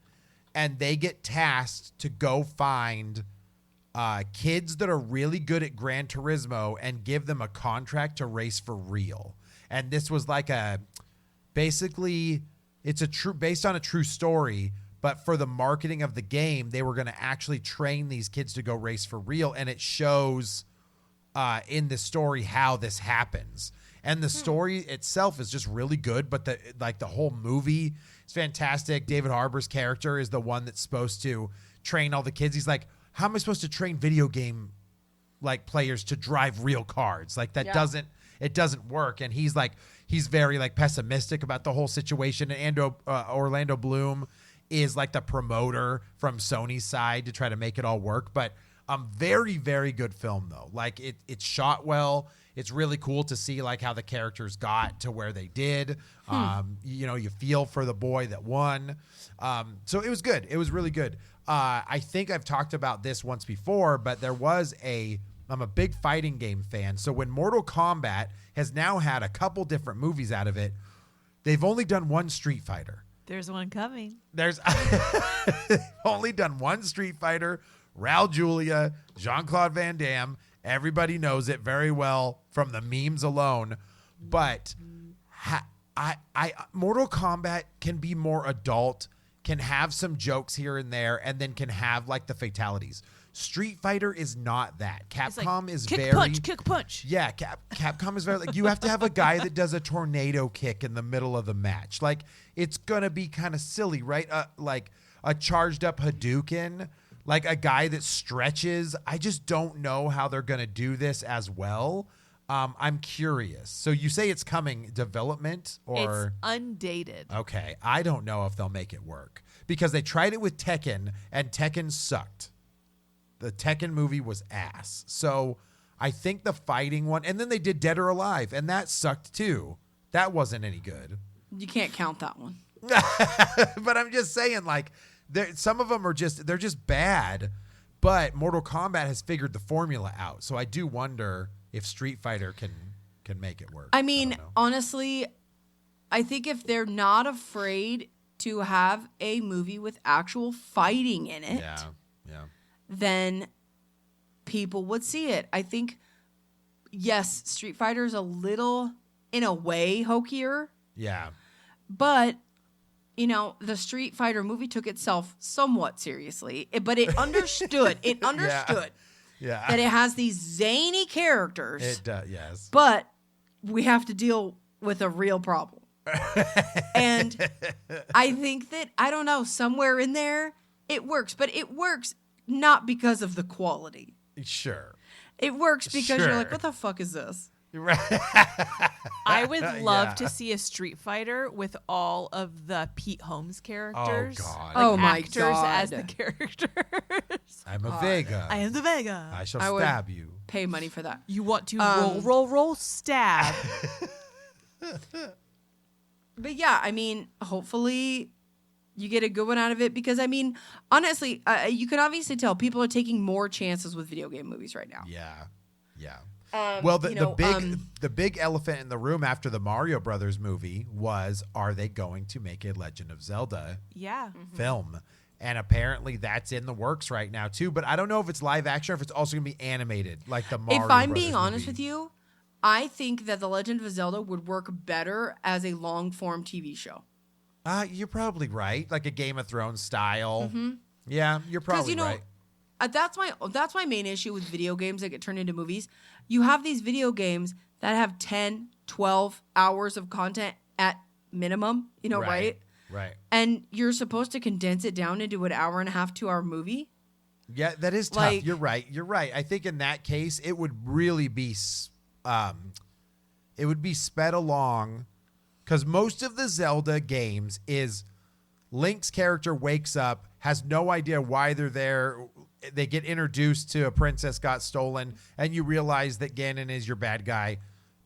A: and they get tasked to go find kids that are really good at Gran Turismo and give them a contract to race for real. And this was like basically it's based on a true story, but for the marketing of the game, they were going to actually train these kids to go race for real. And it shows in the story how this happens. And the story itself is just really good, but the whole movie is fantastic. David Harbour's character is the one that's supposed to train all the kids. He's like, how am I supposed to train video game like players to drive real cars? Like that doesn't work. And he's very like pessimistic about the whole situation. And Orlando Bloom is like the promoter from Sony's side to try to make it all work. But very, very good film though. Like it's shot well. It's really cool to see like how the characters got to where they did. You feel for the boy that won. So it was good. It was really good. I think I've talked about this once before, but I'm a big fighting game fan. So when Mortal Kombat has now had a couple different movies out of it, they've only done one Street Fighter.
C: There's one coming.
A: They've only done one Street Fighter. Raul Julia, Jean-Claude Van Damme. Everybody knows it very well from the memes alone. But Mortal Kombat can be more adult, can have some jokes here and there, and then can have like the fatalities. Street Fighter is not that. Capcom is
C: kick
A: very
C: kick punch.
A: Yeah, Capcom is very like you have to have a guy that does a tornado kick in the middle of the match. Like it's gonna be kind of silly, right? Like a charged up Hadouken, like a guy that stretches. I just don't know how they're gonna do this as well. I'm curious. So you say it's coming development or
C: It's undated.
A: okay? I don't know if they'll make it work because they tried it with Tekken and Tekken sucked. The Tekken movie was ass. So I think the fighting one, and then they did Dead or Alive, and that sucked too. That wasn't any good.
B: You can't count that one.
A: But I'm just saying, like, some of them are they're just bad. But Mortal Kombat has figured the formula out, so I do wonder if Street Fighter can make it work.
B: I mean,
A: don't know.
B: honestly, I think if they're not afraid to have a movie with actual fighting in it,
A: yeah.
B: then people would see it. I think, yes, Street Fighter is a little, in a way, hokier,
A: Yeah.
B: but the Street Fighter movie took itself somewhat seriously, but it understood. It understood
A: Yeah.
B: that it has these zany characters.
A: It does, yes.
B: But we have to deal with a real problem. And I think that, I don't know, somewhere in there, it works. But it works not because of the quality.
A: Sure.
B: It works because you're like,
A: Sure.
B: what the fuck is this?
A: Right.
C: I would love
A: Yeah.
C: to see a Street Fighter with all of the Pete Holmes characters.
A: God.
C: Like
B: Oh, my
C: actors as
B: God.
C: the characters.
A: I'm a Vega.
C: I am the Vega.
A: I shall
B: I would-
A: stab you.
B: Pay money for that.
C: You want to roll, stab.
B: But yeah, I mean, hopefully you get a good one out of it because, I mean, honestly, you can obviously tell people are taking more chances with video game movies right now.
A: Yeah. Well, the big elephant in the room after the Mario Brothers movie was, are they going to make a Legend of Zelda
C: Yeah.
A: film? And apparently that's in the works right now too. But I don't know if it's live action or if it's also going to be animated like the Mario
B: If I'm
A: Brothers
B: being honest
A: movie.
B: with you, I think that The Legend of Zelda would work better as a long-form TV show.
A: You're probably right. Like a Game of Thrones style.
B: Mm-hmm.
A: Yeah, you're probably right.
B: That's my main issue with video games that get turned into movies. You have these video games that have 10, 12 hours of content at minimum, right?
A: Right.
B: And you're supposed to condense it down into an hour and a half, 2 hour movie.
A: Yeah, that is tough.
B: Like-
A: You're right. I think in that case, it would really be, sped along, because most of the Zelda games is Link's character wakes up, has no idea why they're there. They get introduced to a princess got stolen, and you realize that Ganon is your bad guy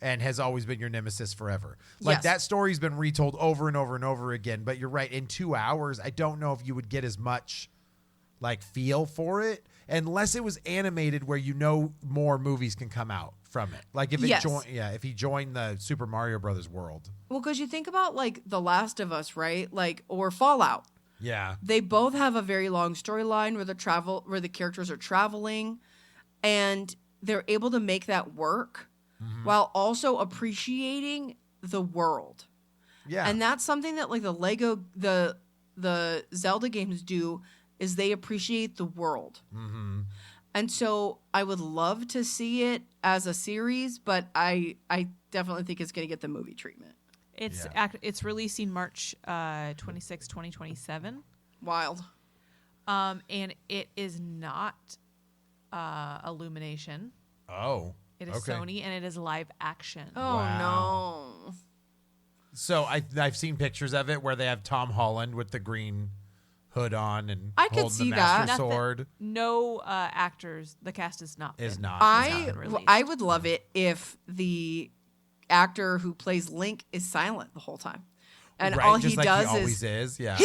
A: and has always been your nemesis forever. Like
B: Yes.
A: that story's been retold over and over and over again. But you're right. In 2 hours, I don't know if you would get as much like feel for it unless it was animated where more movies can come out from it. Like if
B: Yes.
A: if he joined the Super Mario Brothers world.
B: Well, because you think about like The Last of Us, right? Like, or Fallout.
A: Yeah.
B: They both have a very long storyline where the characters are traveling, and they're able to make that work while also appreciating the world.
A: Yeah.
B: And that's something that like the Zelda games do, is they appreciate the world.
A: Mm-hmm.
B: And so I would love to see it as a series, but I definitely think it's going to get the movie treatment.
C: It's releasing March 26, 2027.
B: Wild.
C: And it is not Illumination.
A: Oh.
C: It is
A: okay.
C: Sony, and it is live action.
B: Oh,
A: Wow.
B: no.
A: So I've seen pictures of it where they have Tom Holland with the green hood on and
B: I could
A: holding
B: see
A: the
B: that.
A: Master Sword.
C: No actors. The cast is not.
A: Is
C: been-
A: not.
C: been released.
B: I would love it if the actor who plays Link is silent the whole time. And
A: right,
B: all
A: just
B: he
A: like
B: does
A: he always
B: is
A: Yeah.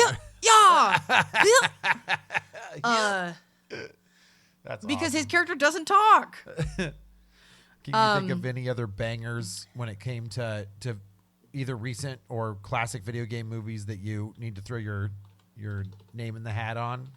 A: That's
B: because
A: awesome.
B: his character doesn't talk.
A: Can you think of any other bangers when it came to either recent or classic video game movies that you need to throw your name in the hat on?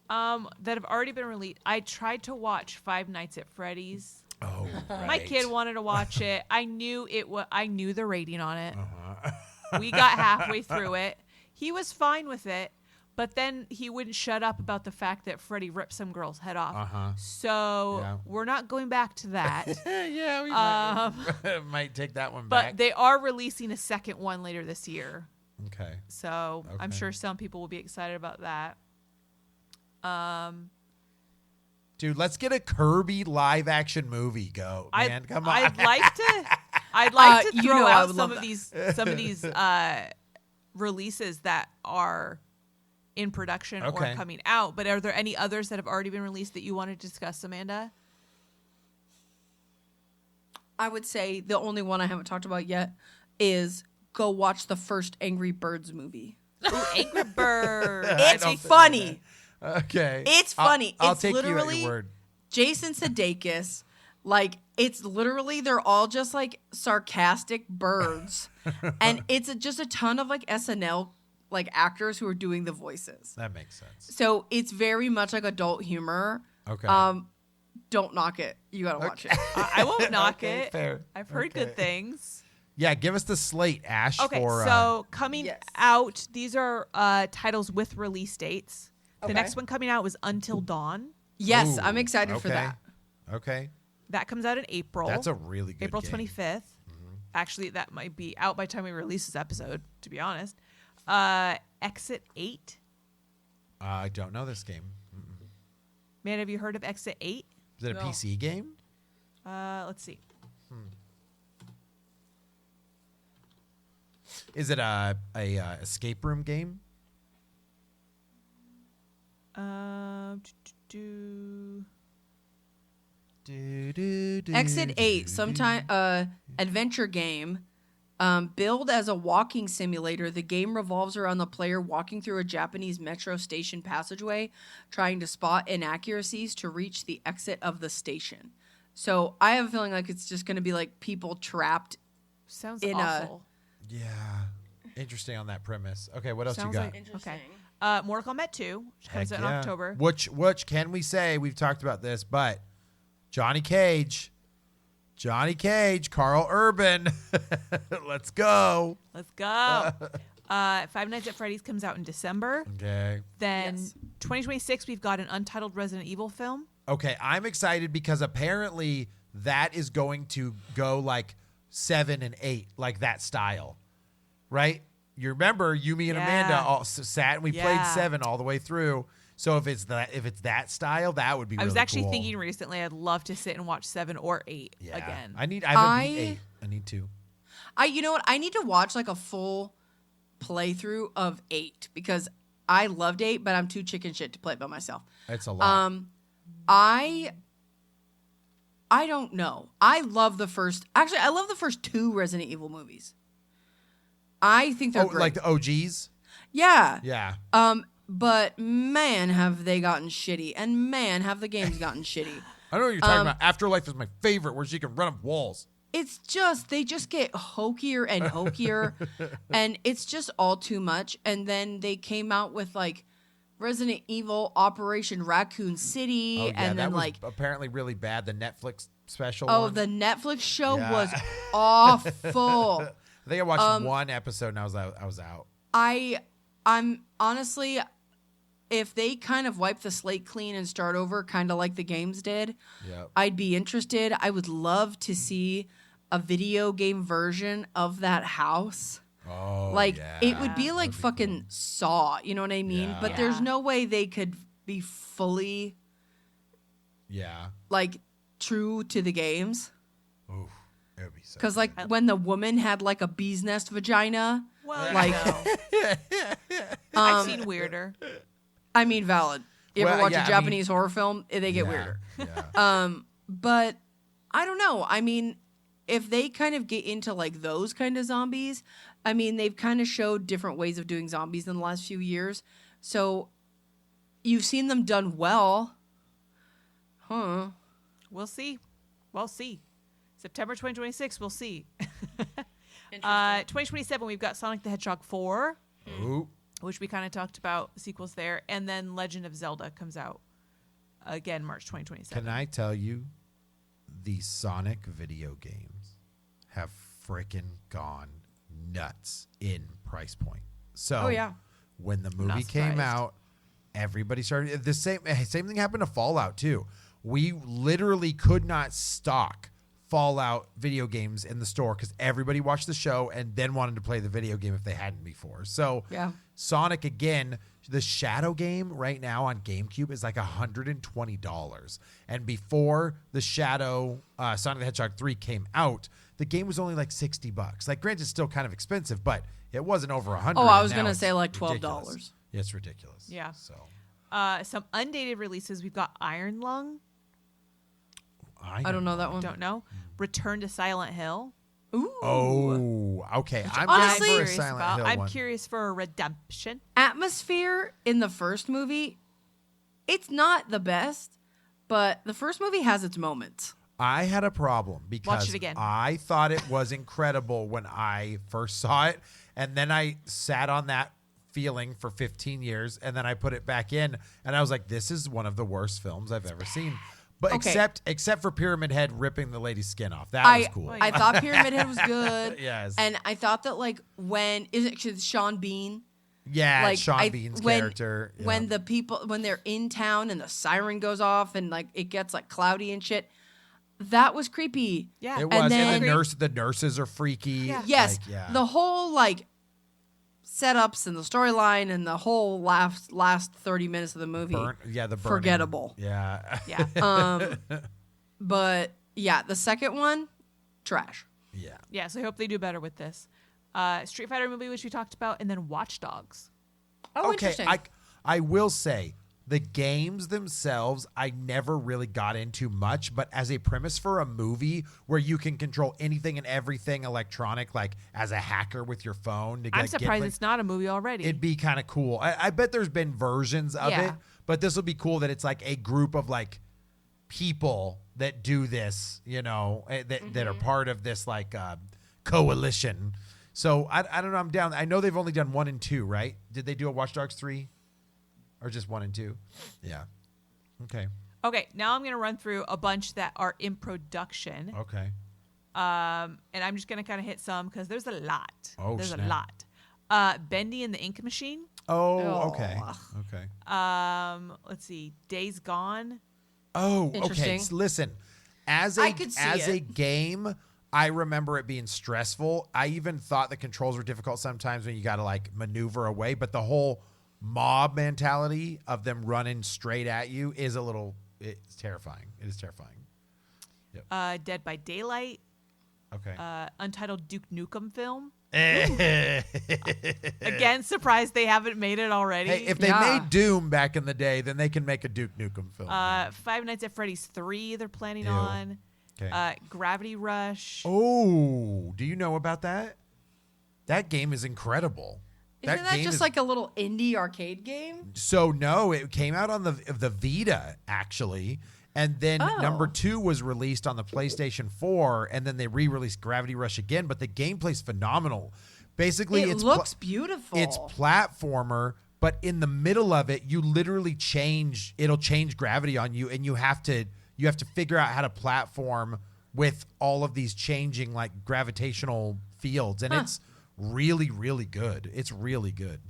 C: That have already been released. I tried to watch Five Nights at Freddy's.
A: Oh, right.
C: My kid wanted to watch it. I knew I knew the rating on it.
A: Uh-huh.
C: We got halfway through it. He was fine with it, but then he wouldn't shut up about the fact that Freddy ripped some girl's head off.
A: Uh-huh.
C: So
A: Yeah.
C: we're not going back to that.
A: Yeah, we might take that one
C: But
A: back.
C: they are releasing a second one later this year.
A: Okay.
C: So I'm
A: Okay.
C: sure some people will be excited about that.
A: Dude, let's get a Kirby live action movie go, man. Come on.
C: I'd like to
B: You
C: throw
B: know I
C: out
B: would
C: some
B: love
C: of
B: that.
C: these releases that are in production
A: Okay.
C: or coming out. But are there any others that have already been released that you want to discuss, Amanda?
B: I would say the only one I haven't talked about yet is go watch the first Angry Birds movie.
C: Ooh, Angry Bird.
B: It's funny.
A: Okay.
B: It's funny.
A: I'll
B: It's
A: take you at
B: literally
A: your word.
B: Jason Sudeikis. Like, it's literally, they're all just like sarcastic birds. And it's just a ton of like SNL like actors who are doing the voices.
A: That makes sense.
B: So it's very much like adult humor.
A: Okay.
B: Don't knock it. You gotta watch it.
C: I won't knock
A: Okay,
C: it.
A: fair.
C: I've heard
A: Okay.
C: good things.
A: Yeah, give us the slate, Ash.
C: Okay,
A: for,
C: so coming
B: Yes.
C: out, these are titles with release dates.
B: Okay.
C: The next one coming out was Until Dawn.
B: Yes,
A: Ooh,
B: I'm excited for
A: okay.
B: that.
A: Okay.
C: That comes out in April.
A: That's a really good
C: April
A: game.
C: 25th. Actually, that might be out by the time we release this episode, to be honest. Exit 8.
A: I don't know this game.
C: Man, have you heard of Exit 8?
A: Is it a
B: No.
A: PC game?
C: Let's see.
A: Is it a escape room game?
B: Exit 8, sometime adventure game. Billed as a walking simulator, the game revolves around the player walking through a Japanese metro station passageway, trying to spot inaccuracies to reach the exit of the station. So I have a feeling like it's just going to be like people trapped.
C: Sounds
B: In a-
C: awful.
A: Yeah. Interesting on that premise. Okay, what else
C: Sounds
A: you got?
C: like- Okay. Mortal Kombat 2, which comes
A: Heck
C: out in
A: yeah.
C: October.
A: Which can we say, we've talked about this, but Johnny Cage, Carl Urban. Let's go.
C: Let's go. Five Nights at Freddy's comes out in December.
A: Okay.
C: Then
B: Yes.
C: 2026, we've got an untitled Resident Evil film.
A: Okay, I'm excited because apparently that is going to go like 7 and 8, like that style, right? You remember you, me, and
C: Yeah.
A: Amanda all sat and we played
C: Yeah.
A: 7 all the way through. So if it's that style, that would be.
C: I was
A: really
C: actually
A: cool.
C: thinking recently I'd love to sit and watch 7 or 8
A: Yeah.
C: again.
A: I haven't beat 8. I need to.
B: You know what? I need to watch like a full playthrough of 8 because I loved 8, but I'm too chicken shit to play it by myself.
A: It's a lot.
B: I don't know. I love the first 2 Resident Evil movies. I think they're great.
A: Like the OGs.
B: yeah.
A: Yeah.
B: But man, have they gotten shitty, and man, have the games gotten shitty.
A: I know what you're talking about. Afterlife is my favorite, where she can run up walls.
B: It's just they just get hokier and hokier, and it's just all too much. And then they came out with like Resident Evil Operation Raccoon City,
A: Oh yeah,
B: and
A: that
B: then
A: was
B: like
A: apparently really bad. The Netflix special. one.
B: the Netflix show
A: Yeah.
B: was awful.
A: I think I watched one episode and I was out.
B: I'm honestly, if they kind of wipe the slate clean and start over, kind of like the games did,
A: Yep.
B: I'd be interested. I would love to see a video game version of that house.
A: Oh,
B: Like
A: yeah.
B: it would be like
A: That'd be
B: fucking
A: cool.
B: Saw, you know what I mean?
A: Yeah.
B: But
C: Yeah.
B: there's no way they could be fully
A: Yeah.
B: like true to the games.
A: Ooh, it would be so.
B: Because like when the woman had like a bee's nest vagina,
C: Well,
B: Like-
C: I've seen weirder.
B: I mean, valid. You ever
A: Well,
B: watch
A: yeah,
B: a
A: I
B: Japanese horror film? They get
A: Yeah,
B: weirder.
A: Yeah.
B: But I don't know. I mean, if they kind of get into like those kind of zombies, I mean, they've kind of showed different ways of doing zombies in the last few years. So you've seen them done well. Huh.
C: We'll see. We'll see. September 2026, we'll see. 2027, we've got Sonic the Hedgehog 4,
A: Ooh.
C: which we kind of talked about, sequels there. And then Legend of Zelda comes out again March 2027.
A: Can I tell you, the Sonic video games have freaking gone nuts in price point. So
B: Oh, yeah.
A: when the movie
C: Not
A: came
C: surprised.
A: out, everybody started the same thing happened to Fallout too. We literally could not stock Fallout video games in the store because everybody watched the show and then wanted to play the video game if they hadn't before. So
B: Yeah.
A: Sonic again, the Shadow game right now on GameCube is like $120. And before the Shadow Sonic the Hedgehog 3 came out, the game was only like $60. Like granted, it's still kind of expensive, but it wasn't over 100.
B: Oh, I was
A: and now
B: gonna
A: it's
B: say like
A: ridiculous.
B: $12.
A: It's ridiculous.
C: Yeah.
A: So
C: Some undated releases. We've got Iron Lung.
B: I don't know that one.
C: Don't know. Return to Silent Hill.
B: Ooh.
A: Oh, okay. I'm
B: honestly-
A: down for a
C: Curious
A: Silent
C: about.
A: Hill
C: I'm
A: one.
C: curious for a redemption.
B: Atmosphere in the first movie, it's not the best, but the first movie has its moments.
A: I had a problem because
C: it again.
A: I thought it was incredible when I first saw it, and then I sat on that feeling for 15 years, and then I put it back in, and I was like, "This is one of the worst films I've ever seen." But
B: Okay.
A: except for Pyramid Head ripping the lady's skin off, that was cool.
B: I thought Pyramid Head was good.
A: Yes.
B: And I thought that when is it 'cause Sean Bean?
A: Yeah,
B: Like
A: Sean Bean's character. Yeah.
B: When the people when they're in town and the siren goes off and like it gets like cloudy and shit. That was creepy.
C: Yeah.
A: It
B: And
A: was,
B: then-
A: and the nurses are freaky.
C: Yeah.
B: Yes.
A: Like, yeah.
B: The whole like setups and the storyline and the whole last 30 minutes of the movie.
A: the burning.
B: Forgettable.
A: Yeah.
C: Yeah.
B: But yeah, the second one, trash.
A: Yeah.
C: Yeah. So I hope they do better with this. Street Fighter movie, which we talked about, and then Watch Dogs.
B: Oh,
A: Okay,
B: interesting.
A: I will say the games themselves I never really got into much, but as a premise for a movie where you can control anything and everything electronic, like as a hacker with your phone, to
C: I'm
A: like,
C: surprised
A: get,
C: it's not a movie already.
A: it'd be kind of cool. I bet there's been versions of
C: Yeah.
A: it, but this will be cool that it's like a group of like people that do this, that
C: Mm-hmm.
A: are part of this like coalition. So I don't know. I'm down. I know they've only done 1 and 2, right? Did they do a Watch Dogs 3, or just 1 and 2? Yeah. Okay.
C: Okay, now I'm going to run through a bunch that are in production.
A: Okay.
C: And I'm just going to kind of hit some because there's a lot.
A: Oh,
C: there's
A: snap.
C: a lot. Bendy and the Ink Machine.
A: Oh. Okay.
B: Oh.
A: Okay.
C: Let's see. Days Gone.
A: Oh. Okay.
B: Interesting.
A: Listen, as
B: I could see
A: a
B: it.
A: game, I remember it being stressful. I even thought the controls were difficult sometimes when you got to like maneuver away, but the whole mob mentality of them running straight at you is it's terrifying. It is terrifying.
C: Dead by Daylight.
A: Okay.
C: Untitled Duke Nukem film.
A: Hey,
C: Again, surprised they haven't made it already.
A: if they
B: Yeah.
A: made Doom back in the day, then they can make a Duke Nukem film.
C: Five Nights at Freddy's 3 they're planning
A: Ew.
C: on.
A: Okay.
C: Gravity Rush.
A: Oh, do you know about that? That game is incredible.
B: Isn't that
A: game
B: just
A: is-
B: like a little indie arcade game?
A: So no, it came out on the Vita actually, and then
B: Oh.
A: number 2 was released on the PlayStation 4, and then they re-released Gravity Rush again. But the gameplay's phenomenal. Basically,
B: It
A: it's
B: looks beautiful.
A: It's platformer, but in the middle of it, you literally it'll change gravity on you, and you have to figure out how to platform with all of these changing like gravitational fields, and it's really, really good. It's really good.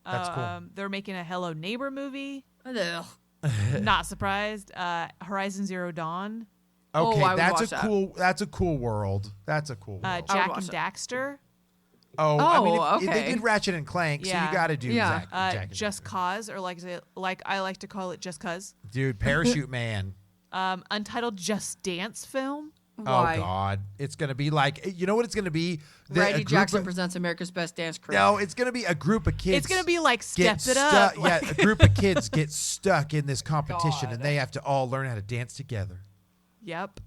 A: That's cool.
C: They're making a Hello Neighbor movie.
B: Ugh.
C: Not surprised. Horizon Zero Dawn.
A: Okay,
B: I would
A: that's
B: watch
A: a
B: that.
A: cool. That's a cool world. That's a cool world.
C: Jack
B: watch
C: and
B: it.
C: Daxter.
A: I mean,
B: Oh,
A: they
B: okay.
A: did Ratchet and Clank, so
C: Yeah.
A: you got to do
B: Yeah.
A: Jack and
C: Just
A: Daxter.
C: Cause, or like I like to call it Just Cause.
A: Dude, Parachute Man.
C: Untitled Just Dance film.
B: Why?
A: Oh God, it's gonna be like, you know what it's gonna be? A
B: Randy
A: group
B: Jackson
A: of-
B: presents America's Best Dance Crew.
A: No, it's gonna be a group of kids.
C: It's gonna be like
A: get
C: Step It Up.
A: stuck. Yeah, a group of kids get stuck in this competition,
B: God.
A: and they have to all learn how to dance together.
C: Yep.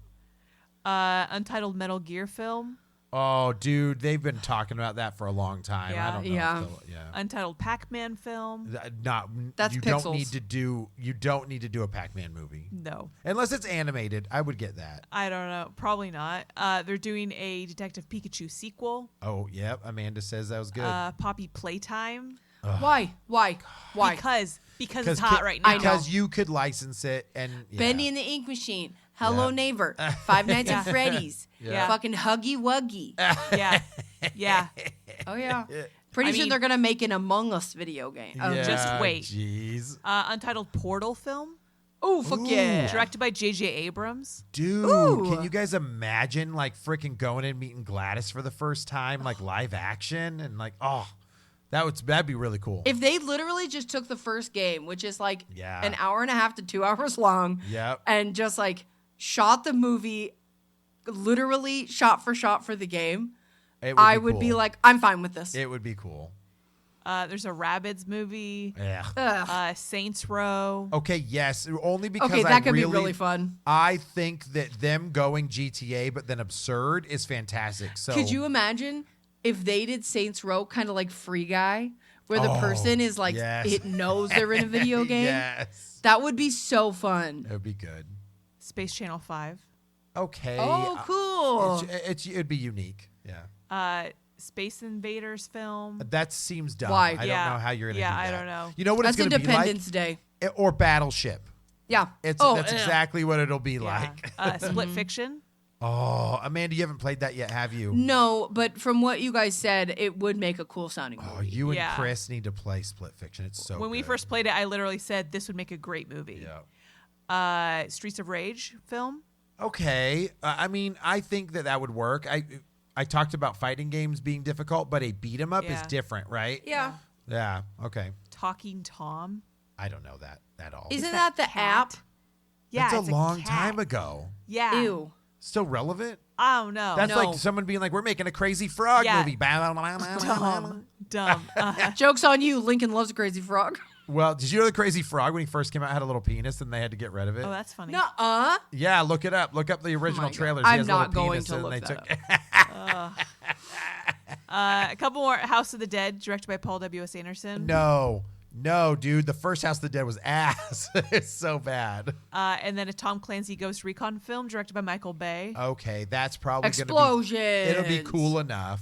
C: Untitled Metal Gear film.
A: Oh, dude, they've been talking about that for a long time.
C: Yeah.
A: I don't know.
B: Yeah.
A: Yeah.
C: Untitled Pac-Man film.
A: Not.
B: That's
A: you
B: pixels.
A: don't need to do. You don't need to do a Pac-Man movie
C: No,
A: unless it's animated. I would get that.
C: I don't know. Probably not. They're doing a Detective Pikachu sequel.
A: Oh, yep. Amanda says that was good.
C: Poppy Playtime.
B: Why? Why?
C: Because it's hot right now.
B: I know.
A: Because you could license it and yeah.
B: Bendy and the Ink Machine. Hello
A: Yeah.
B: Neighbor. Five Nights at Freddy's.
C: Yeah.
B: Fucking Huggy Wuggy.
C: Yeah, yeah.
B: Oh yeah. Pretty
C: I
B: soon
C: mean-
B: they're gonna make an Among Us video game. Oh,
A: Yeah,
C: just wait.
A: Jeez.
C: Untitled Portal film.
B: oh fuck
A: Ooh.
B: yeah.
C: Directed by J.J. Abrams.
A: Dude,
B: Ooh.
A: can you guys imagine like freaking going and meeting Gladys for the first time, like live action, and like, that'd be really cool.
B: If they literally just took the first game, which is like
A: Yeah.
B: an hour and a half to 2 hours long,
A: Yep.
B: and just like shot the movie literally shot for the game,
A: It
B: I would
A: cool.
B: be like, I'm fine with this.
A: it would be cool.
C: There's a Rabbids movie.
A: Yeah.
B: Ugh.
C: Saints Row.
A: Okay, yes, only because
B: Okay,
A: I
B: that could be really fun.
A: I think that them going GTA but then absurd is fantastic. So
B: Could you imagine if they did Saints Row kind of like Free Guy, where the person is like,
A: yes.
B: it knows they're in a video game?
A: Yes,
B: That would be so fun.
A: it would be good.
C: Space Channel 5.
A: Okay.
B: Oh, cool.
A: It'd be unique. Yeah.
C: Space Invaders film.
A: That seems dumb.
B: Why?
A: I
C: Yeah.
A: don't know how you're gonna
C: Yeah,
A: do that.
C: I don't know.
A: You know what
B: That's
A: it's gonna
B: Independence
A: be
B: Day.
A: like? Or Battleship.
B: Yeah.
A: That's
B: yeah.
A: exactly what it'll be
C: Yeah.
A: like.
C: Split Fiction.
A: Oh, Amanda, you haven't played that yet, have you?
B: No, but from what you guys said, it would make a cool sounding movie.
A: Oh, you and
C: Yeah.
A: Chris need to play Split Fiction. It's so
C: When we
A: good.
C: first played it, I literally said this would make a great movie.
A: Yeah.
C: Streets of Rage film.
A: Okay. I mean, I think that would work. I talked about fighting games being difficult, but a beat 'em up is
C: Yeah.
A: different, right?
B: Yeah.
A: Yeah. Okay.
C: Talking Tom.
A: I don't know that at all.
B: Isn't
C: that
B: that the
C: cat?
B: app?
C: Yeah,
A: That's
C: it's
A: a long
C: cat.
A: time ago.
C: Yeah.
B: Ew.
A: Still relevant?
C: I don't know.
A: That's
B: No.
A: like someone being like, "We're making a Crazy Frog
C: Yeah.
A: movie."
C: Dumb.
B: Joke's on you. Lincoln loves a crazy frog.
A: Well, did you know the Crazy Frog when he first came out had a little penis and they had to get rid of it?
C: Oh, that's funny.
B: Nuh-uh.
A: Yeah, look it up. Look up the original
B: God.
A: trailers. He
B: I'm
A: has a little
B: not going
A: penis
B: to
A: and
B: look
A: they
B: that
A: took-
C: A couple more. House of the Dead, directed by Paul W.S. Anderson.
A: No, dude. The first House of the Dead was ass. It's so bad.
C: And then a Tom Clancy Ghost Recon film, directed by Michael Bay.
A: Okay, that's probably
B: Explosions.
A: It'll be cool enough.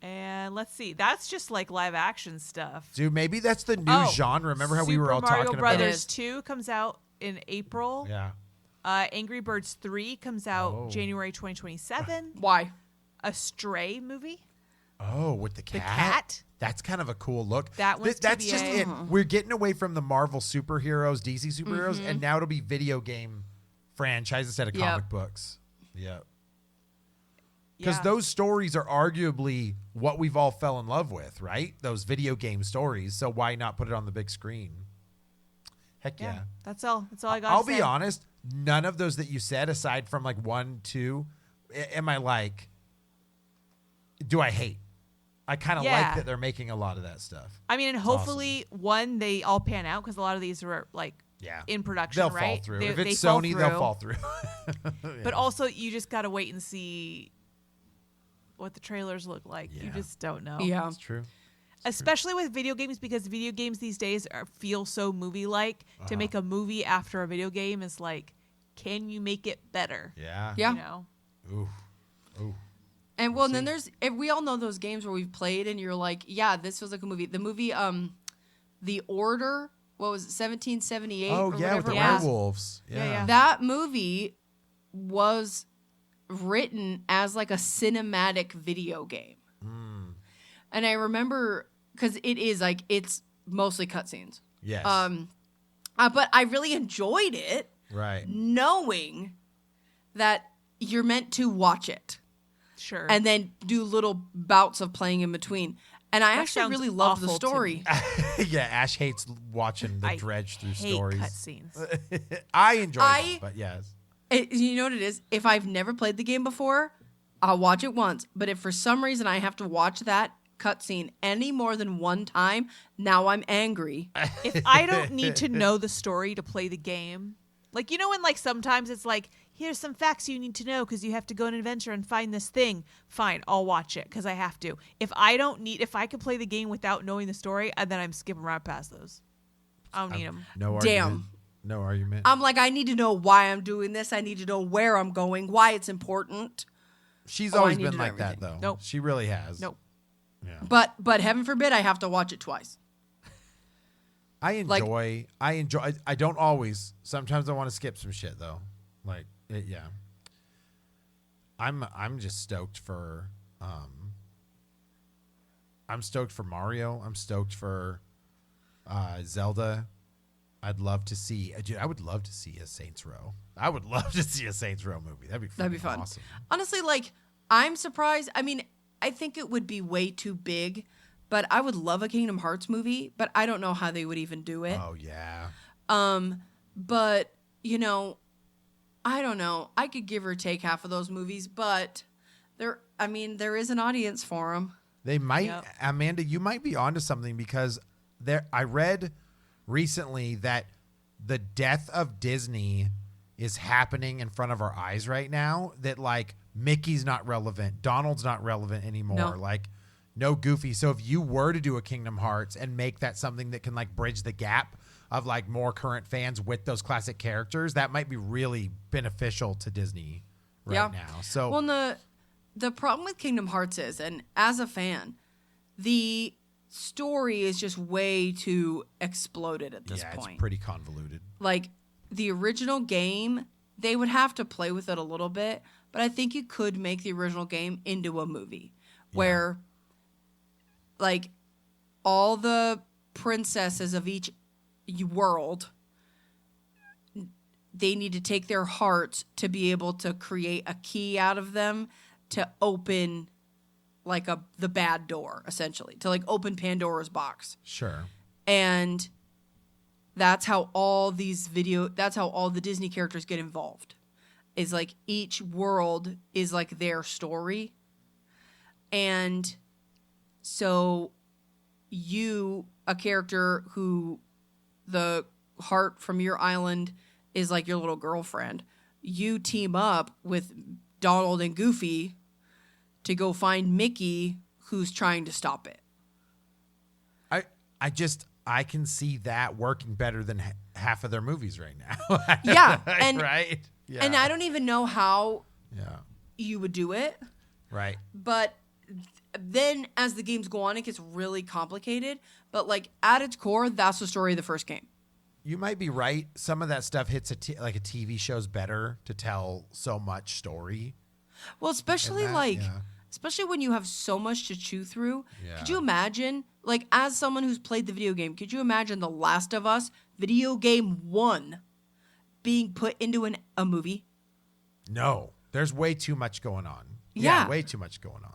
C: And let's see. That's just like live action stuff.
A: Dude, maybe that's the new
C: Oh,
A: genre. Remember how we were all
C: Super Mario
A: talking
C: Brothers
B: It
C: 2 comes out in April.
A: about?
C: Angry Birds 3 comes out
A: Oh.
C: January 2027.
B: Why?
C: A Stray movie.
A: Oh, with the cat.
C: The cat.
A: That's kind of a cool look.
C: That one's
A: That's just
C: TBA.
A: it. We're getting away from the Marvel superheroes, DC superheroes,
C: Mm-hmm.
A: and now it'll be video game franchises instead of
B: Yep.
A: comic books. Yeah. Because
C: Yeah.
A: those stories are arguably what we've all fell in love with, right? Those video game stories. So why not put it on the big screen? Heck yeah.
C: That's all. That's all I got.
A: I'll be honest. None of those that you said, aside from like 1, 2, am I like, do I hate? I kind of
C: Yeah.
A: like that they're making a lot of that stuff.
C: I mean, and hopefully, one, they all pan out because a lot of these were like
A: Yeah.
C: in production,
A: They'll
C: right?
A: fall through.
C: They-
A: If
C: they
A: it's
C: fall
A: Sony, they'll
C: through.
A: fall through.
C: But also, you just got to wait and see what the trailers look like. You
A: Yeah.
C: just don't know.
B: Yeah.
A: It's true.
C: Especially with video games, because video games these days feel so movie-like. To make a movie after a video game is like, can you make it better?
A: Yeah.
B: Yeah.
C: You know?
A: Ooh. Ooh.
B: And well, and then there's we all know those games where we've played and you're like, yeah, this feels like a movie. The movie, The Order, what was it, 1778?
A: Oh,
B: or
A: yeah, with
B: whatever
A: the
B: it was?
A: werewolves.
C: Yeah, yeah.
B: That movie was written as like a cinematic video game. And I remember, because it is like, it's mostly cutscenes.
A: Yes.
B: But I really enjoyed it
A: right.
B: knowing that you're meant to watch it
C: Sure.
B: and then do little bouts of playing in between. And I
C: That
B: actually
C: sounds
B: really loved the
C: awful to
B: story.
C: me.
A: Yeah, Ash hates watching the
C: I
A: dredge through
C: hate
A: stories.
C: cutscenes.
A: I enjoy them, but yes.
B: You know what it is? If I've never played the game before, I'll watch it once. But if for some reason I have to watch that cutscene any more than one time, now I'm angry.
C: If I don't need to know the story to play the game, like, you know, when like sometimes it's like, here's some facts you need to know because you have to go on an adventure and find this thing. Fine, I'll watch it because I have to. If I could play the game without knowing the story, then I'm skipping right past those. I don't need them.
A: No
B: Damn.
A: argument. No argument.
B: I'm like, I need to know why I'm doing this. I need to know where I'm going, why it's important.
A: She's
B: Oh, I
A: always
B: need
A: been
B: to know
A: like that,
B: everything.
A: though.
C: Nope.
A: She really has.
C: Nope.
A: Yeah.
B: But heaven forbid I have to watch it twice.
A: I enjoy. I don't always. Sometimes I want to skip some shit though. Like yeah. I'm just stoked for. I'm stoked for Mario. I'm stoked for Zelda. I'd love to see. Dude, I would love to see a Saints Row. I would love to see a Saints Row movie. That'd be
B: fun.
A: Awesome.
B: Honestly, like, I'm surprised. I mean, I think it would be way too big, but I would love a Kingdom Hearts movie, but I don't know how they would even do it.
A: Oh yeah.
B: But, you know, I don't know. I could give or take half of those movies, but there is an audience for them.
A: They might,
C: Yep.
A: Amanda, you might be onto something because I read recently that the death of Disney is happening in front of our eyes right now. That like Mickey's not relevant, Donald's not relevant anymore.
B: No.
A: Like no Goofy. So if you were to do a Kingdom Hearts and make that something that can like bridge the gap of like more current fans with those classic characters, that might be really beneficial to Disney right now. So
B: well, the problem with Kingdom Hearts is, and as a fan, the story is just way too exploded at this point.
A: it's pretty convoluted.
B: Like the original game, they would have to play with it a little bit, but I think you could make the original game into a movie where like all the princesses of each world, they need to take their hearts to be able to create a key out of them to open like the bad door, essentially, to like open Pandora's box.
A: Sure.
B: And that's how all the Disney characters get involved. Is like each world is like their story. And so you, a character who the heart from your island is like your little girlfriend, you team up with Donald and Goofy to go find Mickey, who's trying to stop it.
A: I can see that working better than half of their movies right now.
B: Yeah, and
A: right. Yeah.
B: and I don't even know how
A: Yeah.
B: you would do it,
A: Right.
B: but then as the games go on, it gets really complicated. But like at its core, that's the story of the first game.
A: You might be right. Some of that stuff hits like a TV show's better to tell so much story.
B: Well, especially
A: And that,
B: like,
A: yeah.
B: especially when you have so much to chew through.
A: Yeah.
B: Could you imagine, like, as someone who's played the video game, could you imagine The Last of Us video game 1 being put into a movie?
A: No, there's way too much going on.
B: Yeah.
A: Way too much going on.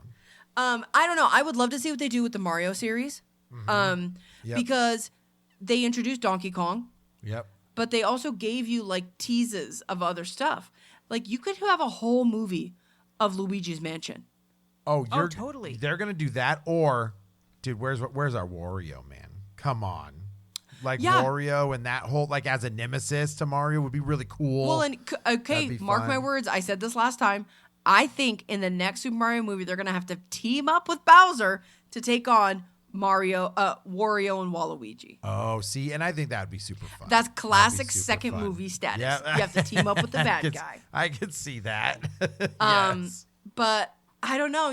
B: I don't know. I would love to see what they do with the Mario series.
A: Yep.
B: Because they introduced Donkey Kong,
A: Yep.
B: but they also gave you like teases of other stuff. Like you could have a whole movie of Luigi's Mansion.
A: Oh,
C: totally.
A: They're gonna do that, or, dude, where's our Wario, man? Come on, like
B: Yeah.
A: Wario and that whole like as a nemesis to Mario would be really cool.
B: Well, and okay,
A: That'd be
B: mark my
A: fun.
B: words. I said this last time. I think in the next Super Mario movie, they're gonna have to team up with Bowser to take on Wario and Waluigi.
A: Oh, see, and I think that would be super fun.
B: That's
A: That'd be
B: classic
A: super
B: second
A: fun.
B: movie status.
A: Yeah.
B: You have to team up with the
A: I
B: bad
A: could-
B: guy.
A: I could see that. Yes.
B: But I don't know,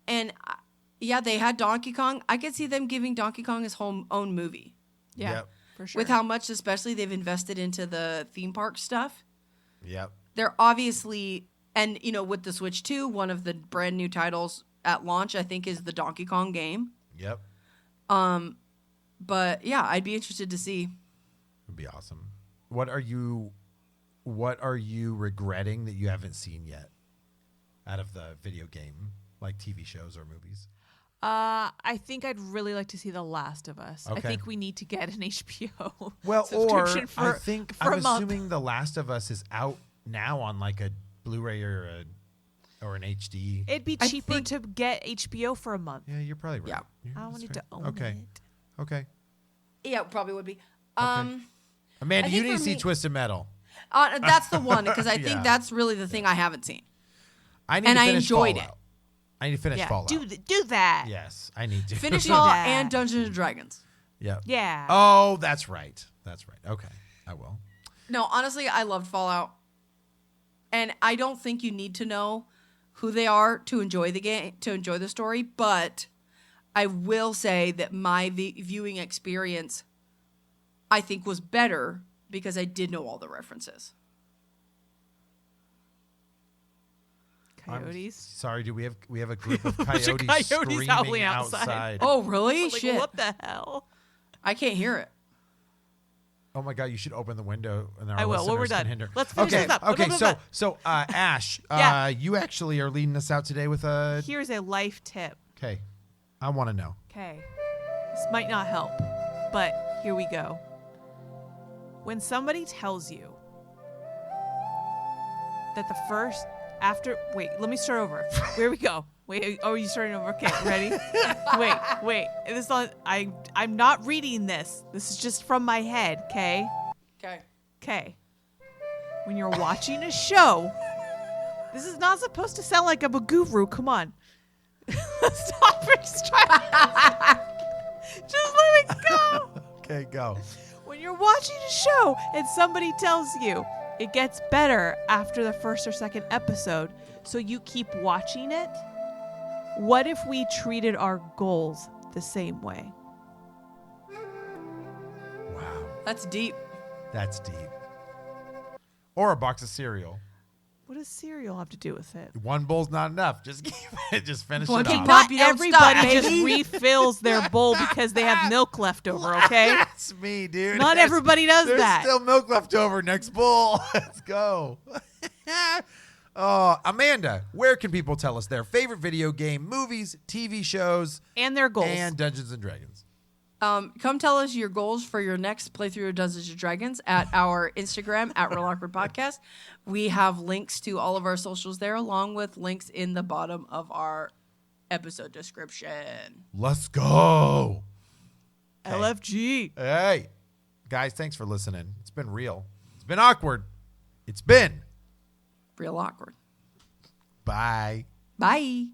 B: and yeah, they had Donkey Kong. I could see them giving Donkey Kong his own movie
C: Yeah,
A: Yep.
C: for sure.
B: with how much, especially, they've invested into the theme park stuff.
A: Yep.
B: They're obviously, and with the Switch 2, one of the brand new titles at launch, I think, is the Donkey Kong game.
A: Yep.
B: But yeah, I'd be interested to see.
A: Would be awesome. What are you regretting that you haven't seen yet out of the video game, like TV shows or movies?
C: I think I'd really like to see The Last of Us. I
A: Okay.
C: think we need to get an HBO
A: Well, or
C: subscription
A: I
C: for,
A: think
C: for
A: I'm
C: a month.
A: assuming The Last of Us is out now on like a Blu-ray or an HD.
C: It'd be
B: I
C: cheaper
B: think-
C: to get HBO for a month.
A: Yeah, you're probably right.
B: Yeah.
A: Yeah,
C: I don't
A: that's
C: need
A: fair.
C: to own
A: Okay.
C: it.
A: Okay.
B: Yeah, it probably would be.
A: Amanda,
B: I
A: you
B: think
A: need to
B: for
A: see
B: me-
A: Twisted Metal.
B: That's the one, because I
A: Yeah.
B: think that's really the thing I haven't seen.
A: I need
B: And
A: to
B: I
A: finish
B: enjoyed
A: Fallout. I need to finish
C: Yeah,
A: Fallout.
C: do that.
A: Yes, I need to
B: Finish
C: Do
B: All
C: that.
B: and Dungeons and Dragons.
A: Yeah.
C: Yeah.
A: Oh, that's right. That's right. Okay, I will.
B: No, honestly, I loved Fallout. And I don't think you need to know who they are to enjoy the game, to enjoy the story, but I will say that my viewing experience, I think, was better because I did know all the references.
C: Coyotes.
A: Sorry, do we have a group of
C: bunch of
A: coyotes,
C: coyotes
A: screaming
C: howling
A: outside?
C: outside.
B: Oh, really?
C: Like,
B: Shit.
C: what the hell?
B: I can't hear it.
A: Oh my God! You should open the window, and our
C: I will. When we're
A: listeners can
C: done.
A: hinder.
C: Let's finish
A: okay.
C: this up.
A: Okay.
C: Blah, blah, blah.
A: So, Ash,
C: Yeah.
A: you actually are leading us out today with a.
C: Here's a life tip.
A: Okay, I want to know.
C: Okay. This might not help, but here we go. When somebody tells you that wait, let me start over. Here we go. Wait, oh, you starting over? Okay, ready? Wait. This on. I'm not reading this. This is just from my head. Okay. Okay. When you're watching a show, this is not supposed to sound like I'm a guru. Come on. Stop it. Just let it go.
A: Okay, go.
C: When you're watching a show and somebody tells you it gets better after the first or second episode, so you keep watching it, what if we treated our goals the same way?
A: Wow.
B: That's deep.
A: That's deep. Or a box of cereal.
C: What does cereal have to do with it?
A: One bowl's not enough. Just keep it. Just finish
B: One
A: it
B: keep
A: off.
B: pop-
C: Not
B: you don't
C: everybody
B: stop,
C: just
B: baby.
C: refills their bowl because they have milk left over, okay?
A: That's me, dude.
C: Not everybody does
A: There's
C: that.
A: still milk left over. Next bowl. Let's go. Amanda, where can people tell us their favorite video game, movies, TV shows,
C: And their goals.
A: and Dungeons and Dragons?
B: Come tell us your goals for your next playthrough of Dungeons and Dragons at our Instagram at Real Awkward Podcast. We have links to all of our socials there, along with links in the bottom of our episode description.
A: Let's go.
C: LFG.
A: Hey, guys, thanks for listening. It's been real. It's been awkward. It's been.
B: Real awkward.
A: Bye.
B: Bye.